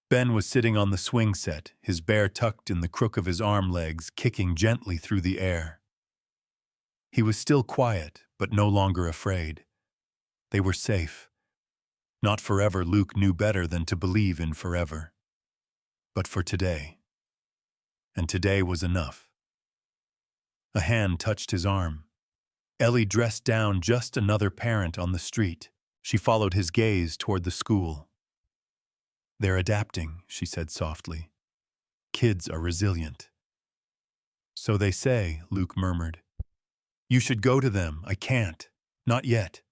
Ben was sitting on the swing set, his bear tucked in the crook of his arm legs, kicking gently through the air. He was still quiet, but no longer afraid. They were safe. Not forever, Luke knew better than to believe in forever. But for today. And today was enough. A hand touched his arm. Ellie dressed down, just another parent on the street. She followed his gaze toward the school. "They're adapting," she said softly. "Kids are resilient." "So they say," Luke murmured. "You should go to them." "I can't. Not yet."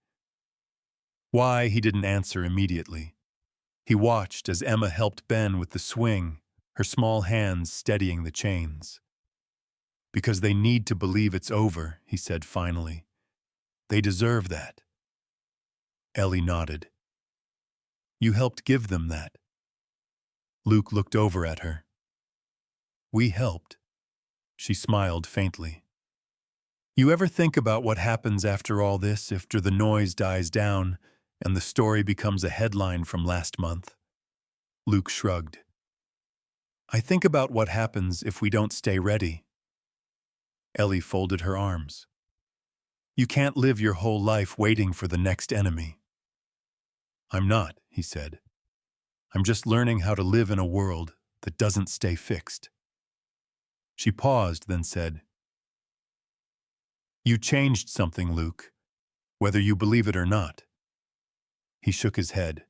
Why, he didn't answer immediately. He watched as Emma helped Ben with the swing, her small hands steadying the chains. "Because they need to believe it's over," he said finally. "They deserve that." Ellie nodded. "You helped give them that." Luke looked over at her. "We helped." She smiled faintly. "You ever think about what happens after all this, after the noise dies down and the story becomes a headline from last month?" Luke shrugged. "I think about what happens if we don't stay ready." Ellie folded her arms. "You can't live your whole life waiting for the next enemy." "I'm not," he said. "I'm just learning how to live in a world that doesn't stay fixed." She paused, then said, "You changed something, Luke, whether you believe it or not." He shook his head.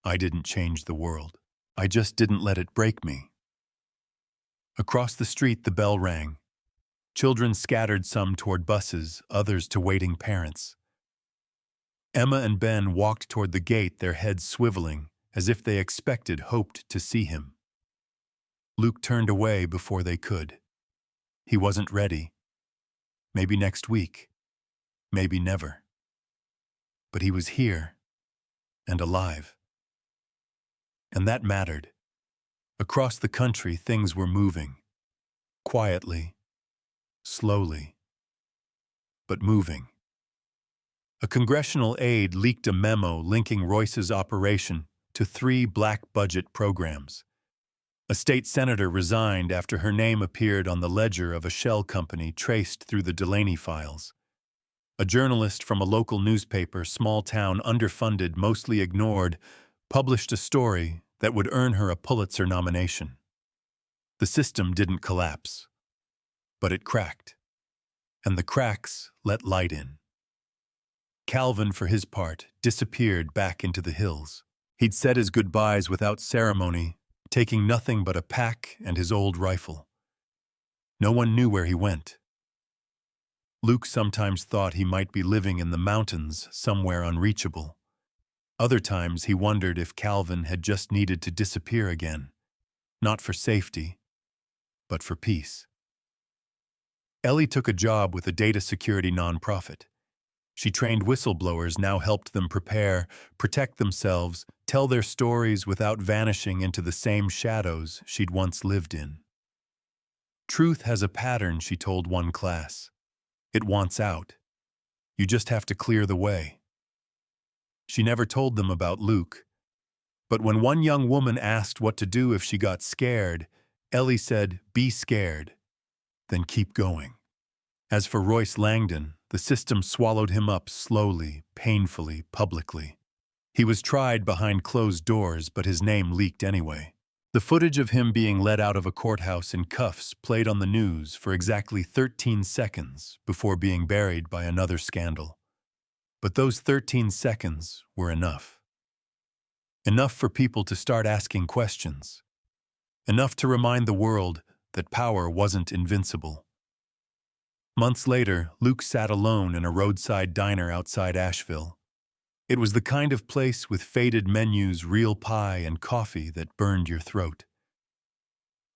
"I didn't change the world. I just didn't let it break me." Across the street, the bell rang. Children scattered, some toward buses, others to waiting parents. Emma and Ben walked toward the gate, their heads swiveling, as if they hoped to see him. Luke turned away before they could. He wasn't ready. Maybe next week. Maybe never. But he was here, and alive. And that mattered. Across the country, things were moving. Quietly. Slowly. But moving. A congressional aide leaked a memo linking Royce's operation to 3 black-budget programs. A state senator resigned after her name appeared on the ledger of a shell company traced through the Delaney files. A journalist from a local newspaper, small town, underfunded, mostly ignored, published a story that would earn her a Pulitzer nomination. The system didn't collapse, but it cracked. And the cracks let light in. Calvin, for his part, disappeared back into the hills. He'd said his goodbyes without ceremony, taking nothing but a pack and his old rifle. No one knew where he went. Luke sometimes thought he might be living in the mountains somewhere unreachable. Other times he wondered if Calvin had just needed to disappear again, not for safety, but for peace. Ellie took a job with a data security nonprofit. She trained whistleblowers, now helped them protect themselves, tell their stories without vanishing into the same shadows she'd once lived in. Truth has a pattern, she told one class. It wants out. You just have to clear the way. She never told them about Luke. But when one young woman asked what to do if she got scared, Ellie said, "Be scared, then keep going." As for Royce Langdon, the system swallowed him up slowly, painfully, publicly. He was tried behind closed doors, but his name leaked anyway. The footage of him being led out of a courthouse in cuffs played on the news for exactly 13 seconds before being buried by another scandal. But those 13 seconds were enough. Enough for people to start asking questions. Enough to remind the world that power wasn't invincible. Months later, Luke sat alone in a roadside diner outside Asheville. It was the kind of place with faded menus, real pie, and coffee that burned your throat.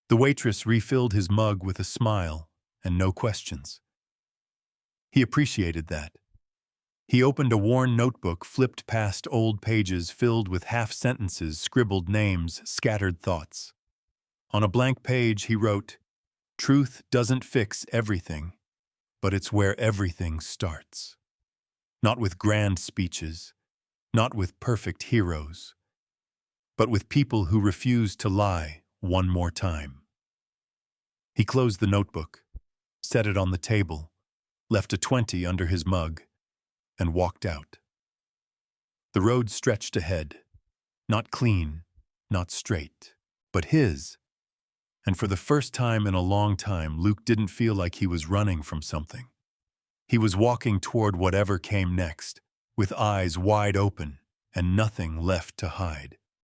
The waitress refilled his mug with a smile and no questions. He appreciated that. He opened a worn notebook, flipped past old pages filled with half-sentences, scribbled names, scattered thoughts. On a blank page, he wrote, "Truth doesn't fix everything, but it's where everything starts. Not with grand speeches, not with perfect heroes, but with people who refuse to lie one more time." He closed the notebook, set it on the table, left a 20 under his mug, and walked out. The road stretched ahead, not clean, not straight, but his. And for the first time in a long time, Luke didn't feel like he was running from something. He was walking toward whatever came next, with eyes wide open and nothing left to hide.